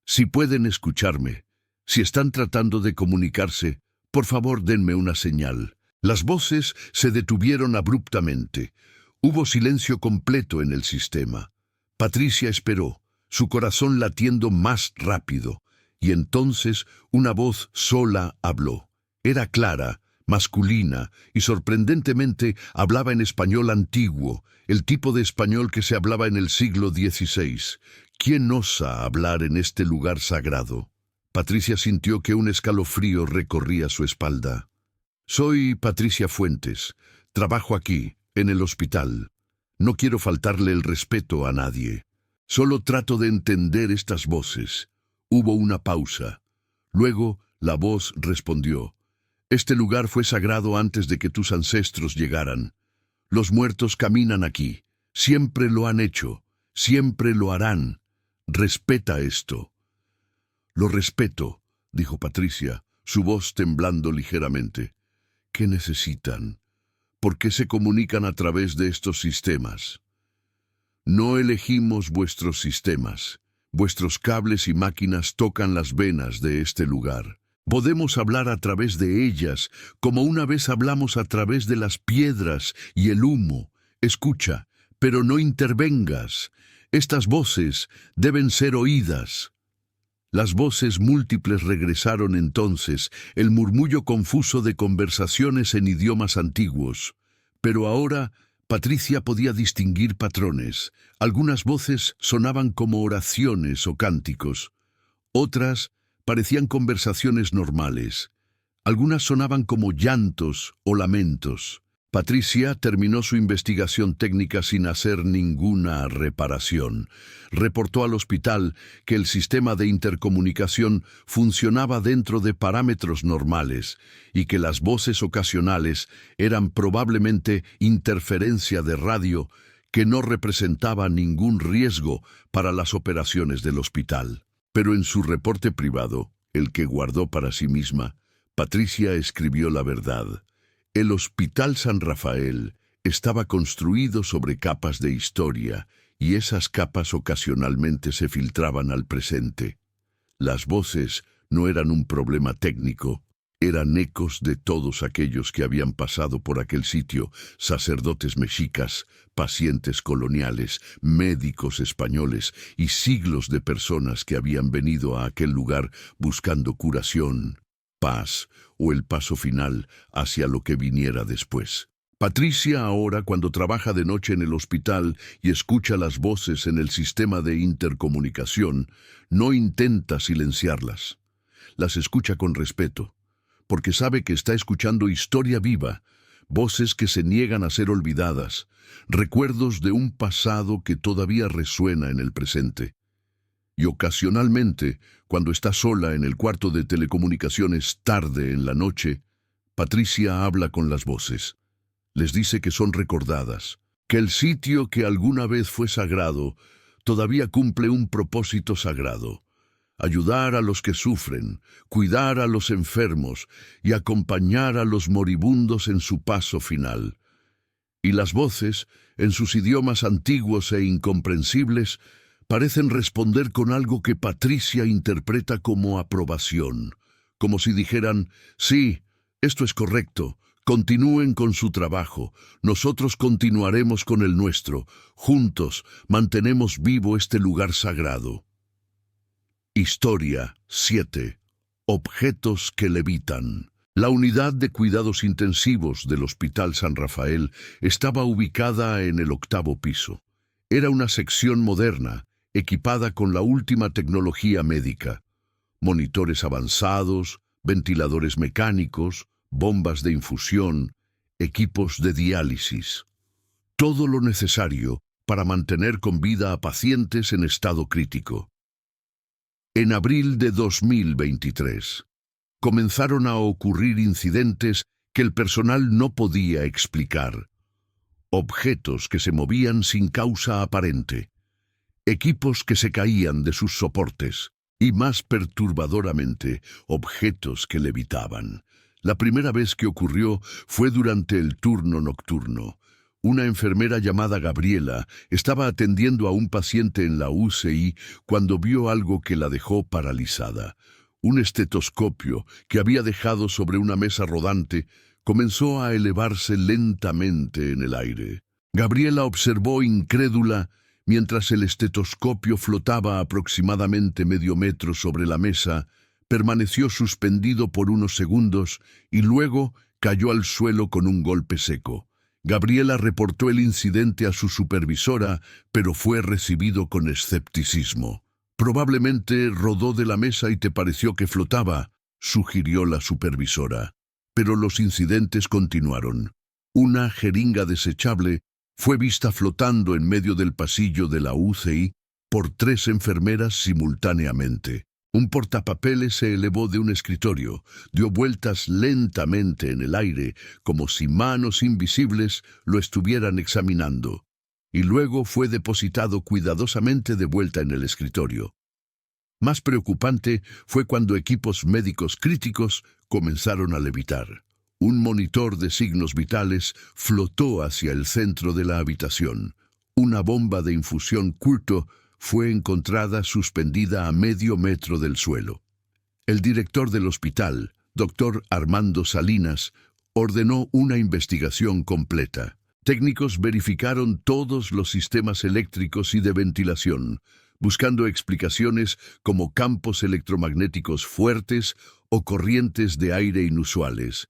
«Si pueden escucharme, si están tratando de comunicarse, por favor denme una señal». Las voces se detuvieron abruptamente. Hubo silencio completo en el sistema. Patricia esperó, su corazón latiendo más rápido, y entonces una voz sola habló. Era clara, masculina, y sorprendentemente hablaba en español antiguo, el tipo de español que se hablaba en el siglo XVI. ¿Quién osa hablar en este lugar sagrado? Patricia sintió que un escalofrío recorría su espalda. Soy Patricia Fuentes. Trabajo aquí, en el hospital. No quiero faltarle el respeto a nadie. Solo trato de entender estas voces. Hubo una pausa. Luego, la voz respondió. Este lugar fue sagrado antes de que tus ancestros llegaran. Los muertos caminan aquí. Siempre lo han hecho. Siempre lo harán. Respeta esto. Lo respeto, dijo Patricia, su voz temblando ligeramente. ¿Qué necesitan? ¿Por qué se comunican a través de estos sistemas? No elegimos vuestros sistemas. Vuestros cables y máquinas tocan las venas de este lugar. Podemos hablar a través de ellas, como una vez hablamos a través de las piedras y el humo. Escucha, pero no intervengas. Estas voces deben ser oídas. Las voces múltiples regresaron entonces, el murmullo confuso de conversaciones en idiomas antiguos. Pero ahora Patricia podía distinguir patrones. Algunas voces sonaban como oraciones o cánticos. Otras parecían conversaciones normales. Algunas sonaban como llantos o lamentos. Patricia terminó su investigación técnica sin hacer ninguna reparación. Reportó al hospital que el sistema de intercomunicación funcionaba dentro de parámetros normales y que las voces ocasionales eran probablemente interferencia de radio que no representaba ningún riesgo para las operaciones del hospital. Pero en su reporte privado, el que guardó para sí misma, Patricia escribió la verdad. El Hospital San Rafael estaba construido sobre capas de historia y esas capas ocasionalmente se filtraban al presente. Las voces no eran un problema técnico, eran ecos de todos aquellos que habían pasado por aquel sitio, sacerdotes mexicas, pacientes coloniales, médicos españoles y siglos de personas que habían venido a aquel lugar buscando curación, paz o el paso final hacia lo que viniera después. Patricia ahora, cuando trabaja de noche en el hospital y escucha las voces en el sistema de intercomunicación, no intenta silenciarlas. Las escucha con respeto, porque sabe que está escuchando historia viva, voces que se niegan a ser olvidadas, recuerdos de un pasado que todavía resuena en el presente. Y ocasionalmente, cuando está sola en el cuarto de telecomunicaciones tarde en la noche, Patricia habla con las voces. Les dice que son recordadas, que el sitio que alguna vez fue sagrado todavía cumple un propósito sagrado: ayudar a los que sufren, cuidar a los enfermos y acompañar a los moribundos en su paso final. Y las voces, en sus idiomas antiguos e incomprensibles, parecen responder con algo que Patricia interpreta como aprobación, como si dijeran: sí, esto es correcto, continúen con su trabajo, nosotros continuaremos con el nuestro, juntos mantenemos vivo este lugar sagrado. Historia 7. Objetos que levitan. La unidad de cuidados intensivos del Hospital San Rafael estaba ubicada en el 8º piso. Era una sección moderna, equipada con la última tecnología médica: monitores avanzados, ventiladores mecánicos, bombas de infusión, equipos de diálisis. Todo lo necesario para mantener con vida a pacientes en estado crítico. En abril de 2023, comenzaron a ocurrir incidentes que el personal no podía explicar. Objetos que se movían sin causa aparente. Equipos que se caían de sus soportes, y más perturbadoramente, objetos que levitaban. La primera vez que ocurrió fue durante el turno nocturno. Una enfermera llamada Gabriela estaba atendiendo a un paciente en la UCI cuando vio algo que la dejó paralizada. Un estetoscopio que había dejado sobre una mesa rodante comenzó a elevarse lentamente en el aire. Gabriela observó incrédula mientras el estetoscopio flotaba aproximadamente medio metro sobre la mesa, permaneció suspendido por unos segundos y luego cayó al suelo con un golpe seco. Gabriela reportó el incidente a su supervisora, pero fue recibido con escepticismo. Probablemente rodó de la mesa y te pareció que flotaba, sugirió la supervisora. Pero los incidentes continuaron. Una jeringa desechable fue vista flotando en medio del pasillo de la UCI por 3 enfermeras simultáneamente. Un portapapeles se elevó de un escritorio, dio vueltas lentamente en el aire, como si manos invisibles lo estuvieran examinando, y luego fue depositado cuidadosamente de vuelta en el escritorio. Más preocupante fue cuando equipos médicos críticos comenzaron a levitar. Un monitor de signos vitales flotó hacia el centro de la habitación. Una bomba de infusión Curto fue encontrada suspendida a medio metro del suelo. El director del hospital, Dr. Armando Salinas, ordenó una investigación completa. Técnicos verificaron todos los sistemas eléctricos y de ventilación, buscando explicaciones como campos electromagnéticos fuertes o corrientes de aire inusuales.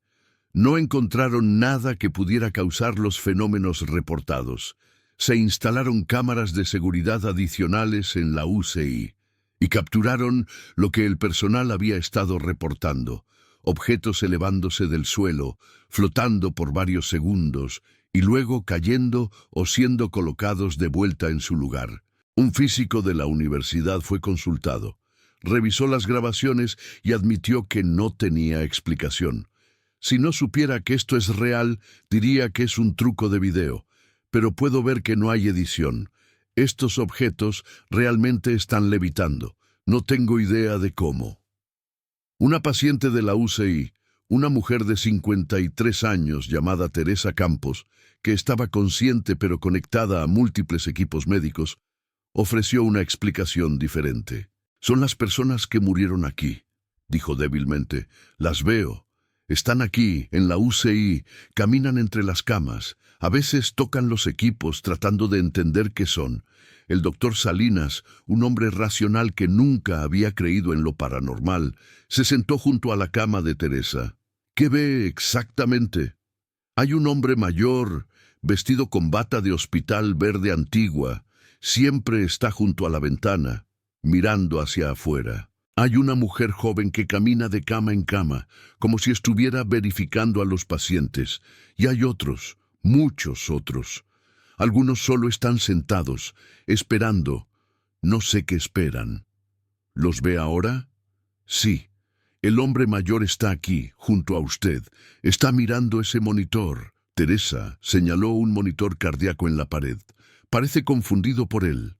No encontraron nada que pudiera causar los fenómenos reportados. Se instalaron cámaras de seguridad adicionales en la UCI y capturaron lo que el personal había estado reportando: objetos elevándose del suelo, flotando por varios segundos y luego cayendo o siendo colocados de vuelta en su lugar. Un físico de la universidad fue consultado. Revisó las grabaciones y admitió que no tenía explicación. Si no supiera que esto es real, diría que es un truco de video. Pero puedo ver que no hay edición. Estos objetos realmente están levitando. No tengo idea de cómo. Una paciente de la UCI, una mujer de 53 años llamada Teresa Campos, que estaba consciente pero conectada a múltiples equipos médicos, ofreció una explicación diferente. «Son las personas que murieron aquí», dijo débilmente. «Las veo. Están aquí, en la UCI, caminan entre las camas. A veces tocan los equipos tratando de entender qué son». El doctor Salinas, un hombre racional que nunca había creído en lo paranormal, se sentó junto a la cama de Teresa. «¿Qué ve exactamente?» «Hay un hombre mayor, vestido con bata de hospital verde antigua. Siempre está junto a la ventana, mirando hacia afuera. Hay una mujer joven que camina de cama en cama, como si estuviera verificando a los pacientes. Y hay otros, muchos otros. Algunos solo están sentados, esperando. No sé qué esperan». «¿Los ve ahora?» «Sí. El hombre mayor está aquí, junto a usted. Está mirando ese monitor». Teresa señaló un monitor cardíaco en la pared. Parece confundido por él.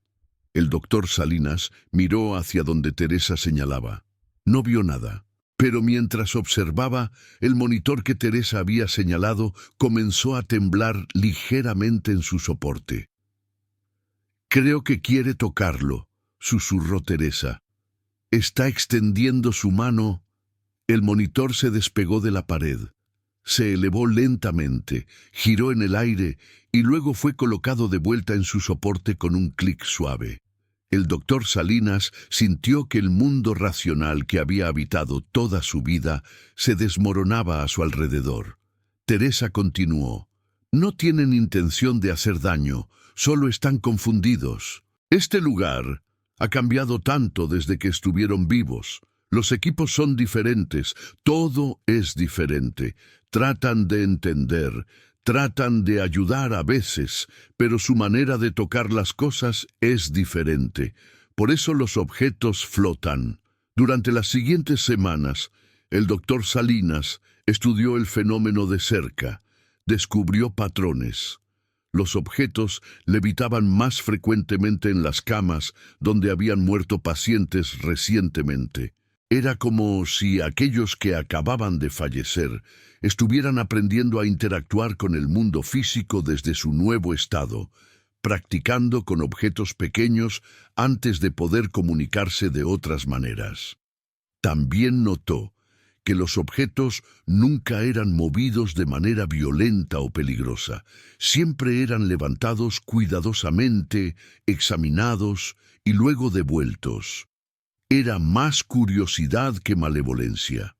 El doctor Salinas miró hacia donde Teresa señalaba. No vio nada, pero mientras observaba, el monitor que Teresa había señalado comenzó a temblar ligeramente en su soporte. «Creo que quiere tocarlo», susurró Teresa. «Está extendiendo su mano». El monitor se despegó de la pared. Se elevó lentamente, giró en el aire y luego fue colocado de vuelta en su soporte con un clic suave. El doctor Salinas sintió que el mundo racional que había habitado toda su vida se desmoronaba a su alrededor. Teresa continuó. «No tienen intención de hacer daño, solo están confundidos. Este lugar ha cambiado tanto desde que estuvieron vivos. Los equipos son diferentes, todo es diferente. Tratan de entender, tratan de ayudar a veces, pero su manera de tocar las cosas es diferente. Por eso los objetos flotan». Durante las siguientes semanas, el doctor Salinas estudió el fenómeno de cerca, descubrió patrones. Los objetos levitaban más frecuentemente en las camas donde habían muerto pacientes recientemente. Era como si aquellos que acababan de fallecer estuvieran aprendiendo a interactuar con el mundo físico desde su nuevo estado, practicando con objetos pequeños antes de poder comunicarse de otras maneras. También notó que los objetos nunca eran movidos de manera violenta o peligrosa. Siempre eran levantados cuidadosamente, examinados y luego devueltos. Era más curiosidad que malevolencia.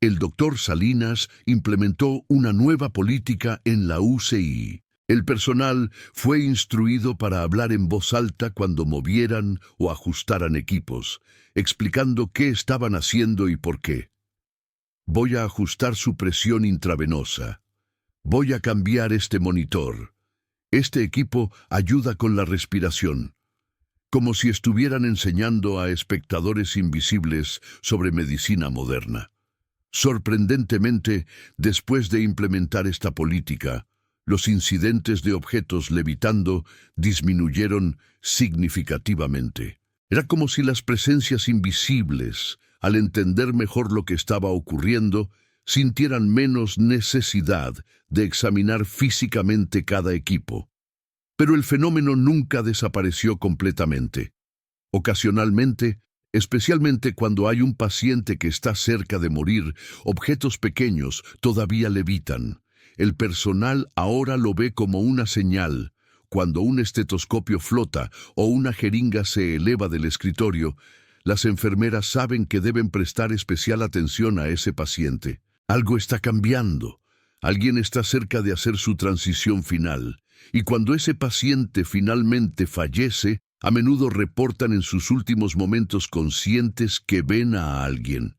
El doctor Salinas implementó una nueva política en la UCI. El personal fue instruido para hablar en voz alta cuando movieran o ajustaran equipos, explicando qué estaban haciendo y por qué. Voy a ajustar su presión intravenosa. Voy a cambiar este monitor. Este equipo ayuda con la respiración. Como si estuvieran enseñando a espectadores invisibles sobre medicina moderna. Sorprendentemente, después de implementar esta política, los incidentes de objetos levitando disminuyeron significativamente. Era como si las presencias invisibles, al entender mejor lo que estaba ocurriendo, sintieran menos necesidad de examinar físicamente cada equipo. Pero el fenómeno nunca desapareció completamente. Ocasionalmente, especialmente cuando hay un paciente que está cerca de morir, objetos pequeños todavía levitan. El personal ahora lo ve como una señal. Cuando un estetoscopio flota o una jeringa se eleva del escritorio, las enfermeras saben que deben prestar especial atención a ese paciente. Algo está cambiando. Alguien está cerca de hacer su transición final. Y cuando ese paciente finalmente fallece, a menudo reportan en sus últimos momentos conscientes que ven a alguien.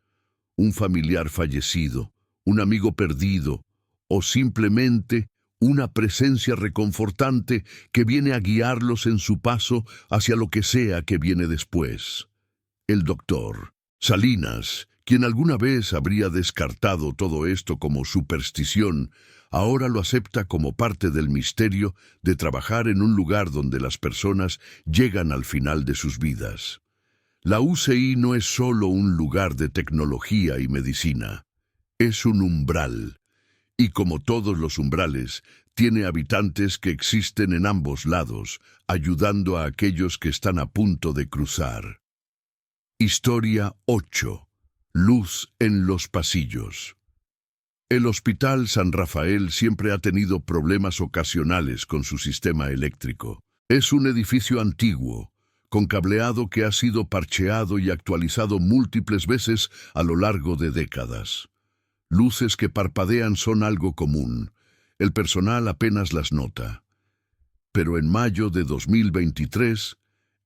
Un familiar fallecido, un amigo perdido, o simplemente una presencia reconfortante que viene a guiarlos en su paso hacia lo que sea que viene después. El doctor Salinas, quien alguna vez habría descartado todo esto como superstición, ahora lo acepta como parte del misterio de trabajar en un lugar donde las personas llegan al final de sus vidas. La UCI no es solo un lugar de tecnología y medicina, es un umbral. Y como todos los umbrales, tiene habitantes que existen en ambos lados, ayudando a aquellos que están a punto de cruzar. Historia 8. Luz en los pasillos. El Hospital San Rafael siempre ha tenido problemas ocasionales con su sistema eléctrico. Es un edificio antiguo, con cableado que ha sido parcheado y actualizado múltiples veces a lo largo de décadas. Luces que parpadean son algo común. El personal apenas las nota. Pero en mayo de 2023,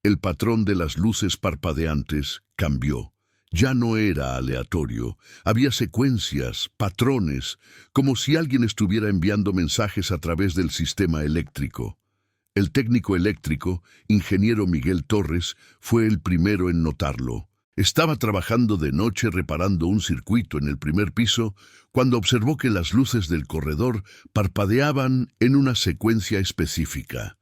el patrón de las luces parpadeantes cambió. Ya no era aleatorio. Había secuencias, patrones, como si alguien estuviera enviando mensajes a través del sistema eléctrico. El técnico eléctrico, ingeniero Miguel Torres, fue el primero en notarlo. Estaba trabajando de noche reparando un circuito en el primer piso cuando observó que las luces del corredor parpadeaban en una secuencia específica.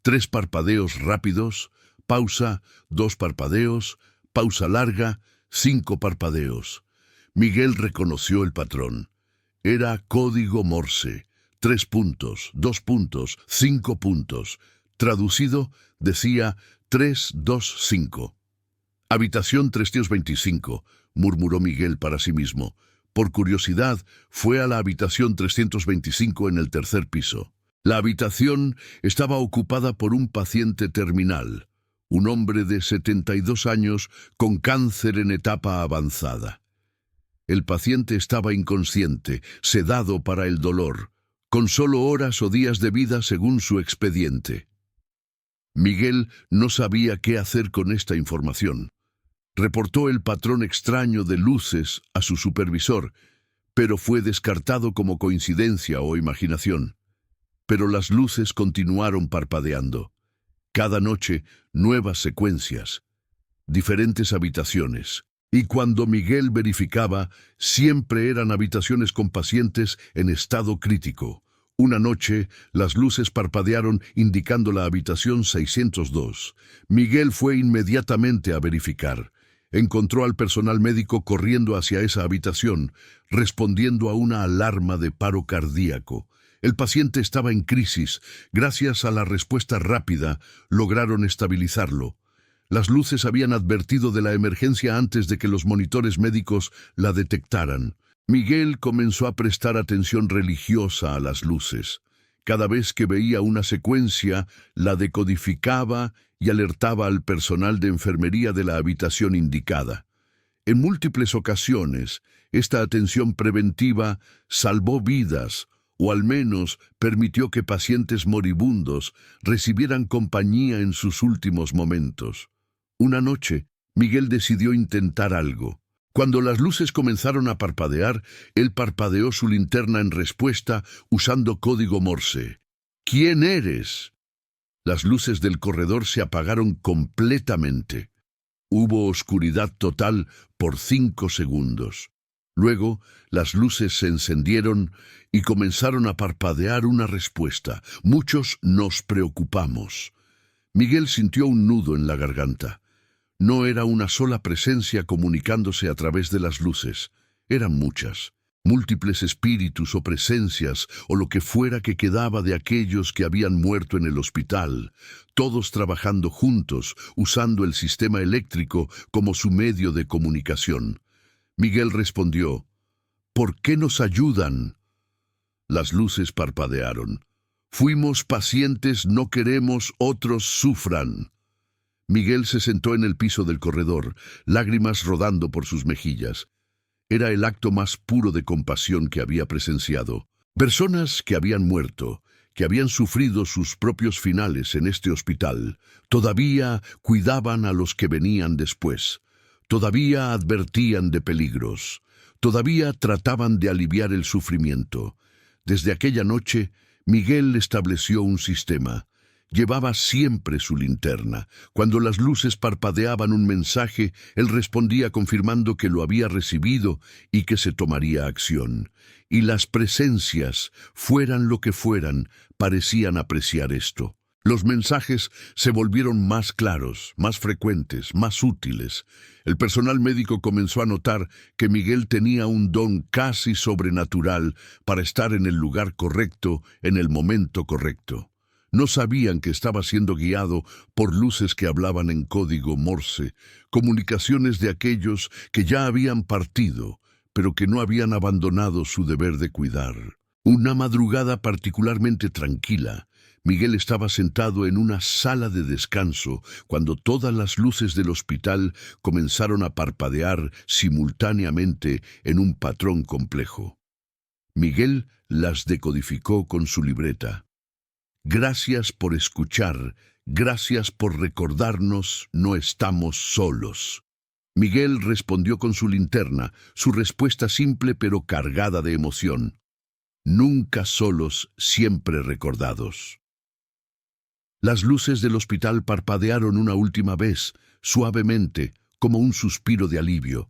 3 parpadeos rápidos, pausa, 2 parpadeos, pausa larga, 5 parpadeos. Miguel reconoció el patrón. Era código Morse. 3 puntos, 2 puntos, 5 puntos. Traducido, decía 3, 2, 5. Habitación 325, murmuró Miguel para sí mismo. Por curiosidad, fue a la habitación 325 en el tercer piso. La habitación estaba ocupada por un paciente terminal, un hombre de 72 años con cáncer en etapa avanzada. El paciente estaba inconsciente, sedado para el dolor, con solo horas o días de vida según su expediente. Miguel no sabía qué hacer con esta información. Reportó el patrón extraño de luces a su supervisor, pero fue descartado como coincidencia o imaginación. Pero las luces continuaron parpadeando. Cada noche, nuevas secuencias, diferentes habitaciones. Y cuando Miguel verificaba, siempre eran habitaciones con pacientes en estado crítico. Una noche, las luces parpadearon indicando la habitación 602. Miguel fue inmediatamente a verificar. Encontró al personal médico corriendo hacia esa habitación, respondiendo a una alarma de paro cardíaco. El paciente estaba en crisis. Gracias a la respuesta rápida, lograron estabilizarlo. Las luces habían advertido de la emergencia antes de que los monitores médicos la detectaran. Miguel comenzó a prestar atención religiosa a las luces. Cada vez que veía una secuencia, la decodificaba y alertaba al personal de enfermería de la habitación indicada. En múltiples ocasiones, esta atención preventiva salvó vidas o al menos permitió que pacientes moribundos recibieran compañía en sus últimos momentos. Una noche, Miguel decidió intentar algo. Cuando las luces comenzaron a parpadear, él parpadeó su linterna en respuesta usando código Morse. ¿Quién eres? Las luces del corredor se apagaron completamente. Hubo oscuridad total por 5 segundos. Luego, las luces se encendieron y comenzaron a parpadear una respuesta. Muchos nos preocupamos. Miguel sintió un nudo en la garganta. No era una sola presencia comunicándose a través de las luces. Eran muchas. Múltiples espíritus o presencias o lo que fuera que quedaba de aquellos que habían muerto en el hospital, todos trabajando juntos, usando el sistema eléctrico como su medio de comunicación. Miguel respondió, ¿por qué nos ayudan? Las luces parpadearon. Fuimos pacientes, no queremos otros sufran. Miguel se sentó en el piso del corredor, lágrimas rodando por sus mejillas. Era el acto más puro de compasión que había presenciado. Personas que habían muerto, que habían sufrido sus propios finales en este hospital, todavía cuidaban a los que venían después. Todavía advertían de peligros. Todavía trataban de aliviar el sufrimiento. Desde aquella noche, Miguel estableció un sistema. Llevaba siempre su linterna. Cuando las luces parpadeaban un mensaje, él respondía confirmando que lo había recibido y que se tomaría acción. Y las presencias, fueran lo que fueran, parecían apreciar esto. Los mensajes se volvieron más claros, más frecuentes, más útiles. El personal médico comenzó a notar que Miguel tenía un don casi sobrenatural para estar en el lugar correcto, en el momento correcto. No sabían que estaba siendo guiado por luces que hablaban en código Morse, comunicaciones de aquellos que ya habían partido, pero que no habían abandonado su deber de cuidar. Una madrugada particularmente tranquila, Miguel estaba sentado en una sala de descanso cuando todas las luces del hospital comenzaron a parpadear simultáneamente en un patrón complejo. Miguel las decodificó con su libreta. Gracias por escuchar, gracias por recordarnos, no estamos solos. Miguel respondió con su linterna, su respuesta simple pero cargada de emoción. Nunca solos, siempre recordados. Las luces del hospital parpadearon una última vez, suavemente, como un suspiro de alivio.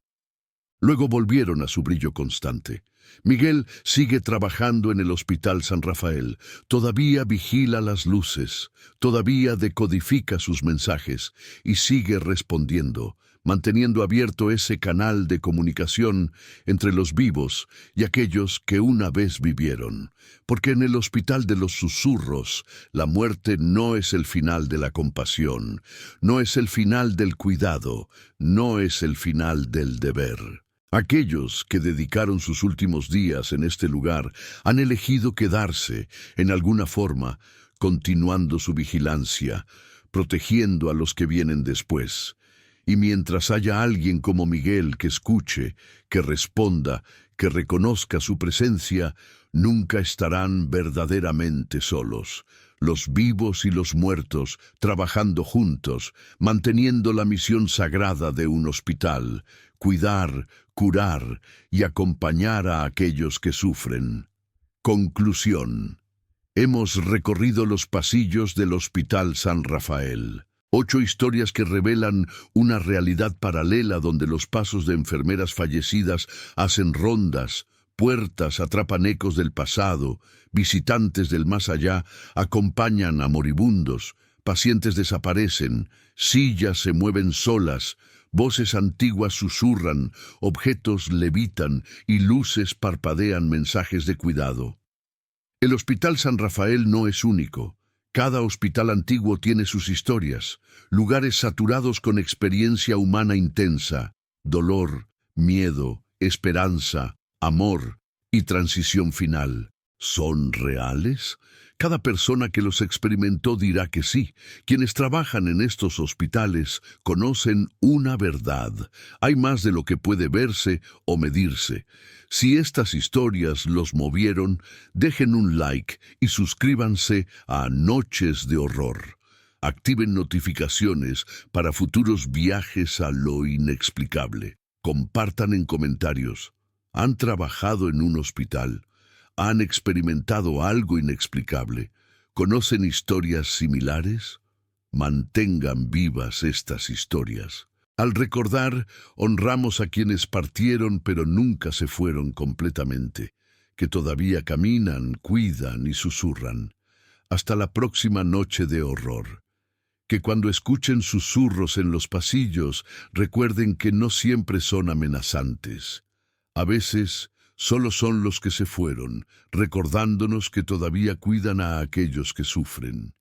Luego volvieron a su brillo constante. Miguel sigue trabajando en el Hospital San Rafael. Todavía vigila las luces, todavía decodifica sus mensajes y sigue respondiendo, manteniendo abierto ese canal de comunicación entre los vivos y aquellos que una vez vivieron. Porque en el Hospital de los Susurros, la muerte no es el final de la compasión, no es el final del cuidado, no es el final del deber. Aquellos que dedicaron sus últimos días en este lugar han elegido quedarse, en alguna forma, continuando su vigilancia, protegiendo a los que vienen después. Y mientras haya alguien como Miguel que escuche, que responda, que reconozca su presencia, nunca estarán verdaderamente solos. Los vivos y los muertos, trabajando juntos, manteniendo la misión sagrada de un hospital, cuidar, curar y acompañar a aquellos que sufren. Conclusión. Hemos recorrido los pasillos del Hospital San Rafael. 8 historias que revelan una realidad paralela donde los pasos de enfermeras fallecidas hacen rondas, puertas atrapan ecos del pasado, visitantes del más allá acompañan a moribundos, pacientes desaparecen, sillas se mueven solas, voces antiguas susurran, objetos levitan y luces parpadean mensajes de cuidado. El Hospital San Rafael no es único. Cada hospital antiguo tiene sus historias, lugares saturados con experiencia humana intensa, dolor, miedo, esperanza, amor y transición final. ¿Son reales? Cada persona que los experimentó dirá que sí. Quienes trabajan en estos hospitales conocen una verdad. Hay más de lo que puede verse o medirse. Si estas historias los movieron, dejen un like y suscríbanse a Noches de Horror. Activen notificaciones para futuros viajes a lo inexplicable. Compartan en comentarios. ¿Han trabajado en un hospital? ¿Han experimentado algo inexplicable? ¿Conocen historias similares? Mantengan vivas estas historias. Al recordar, honramos a quienes partieron pero nunca se fueron completamente, que todavía caminan, cuidan y susurran. Hasta la próxima noche de horror. Que cuando escuchen susurros en los pasillos, recuerden que no siempre son amenazantes. A veces, solo son los que se fueron, recordándonos que todavía cuidan a aquellos que sufren.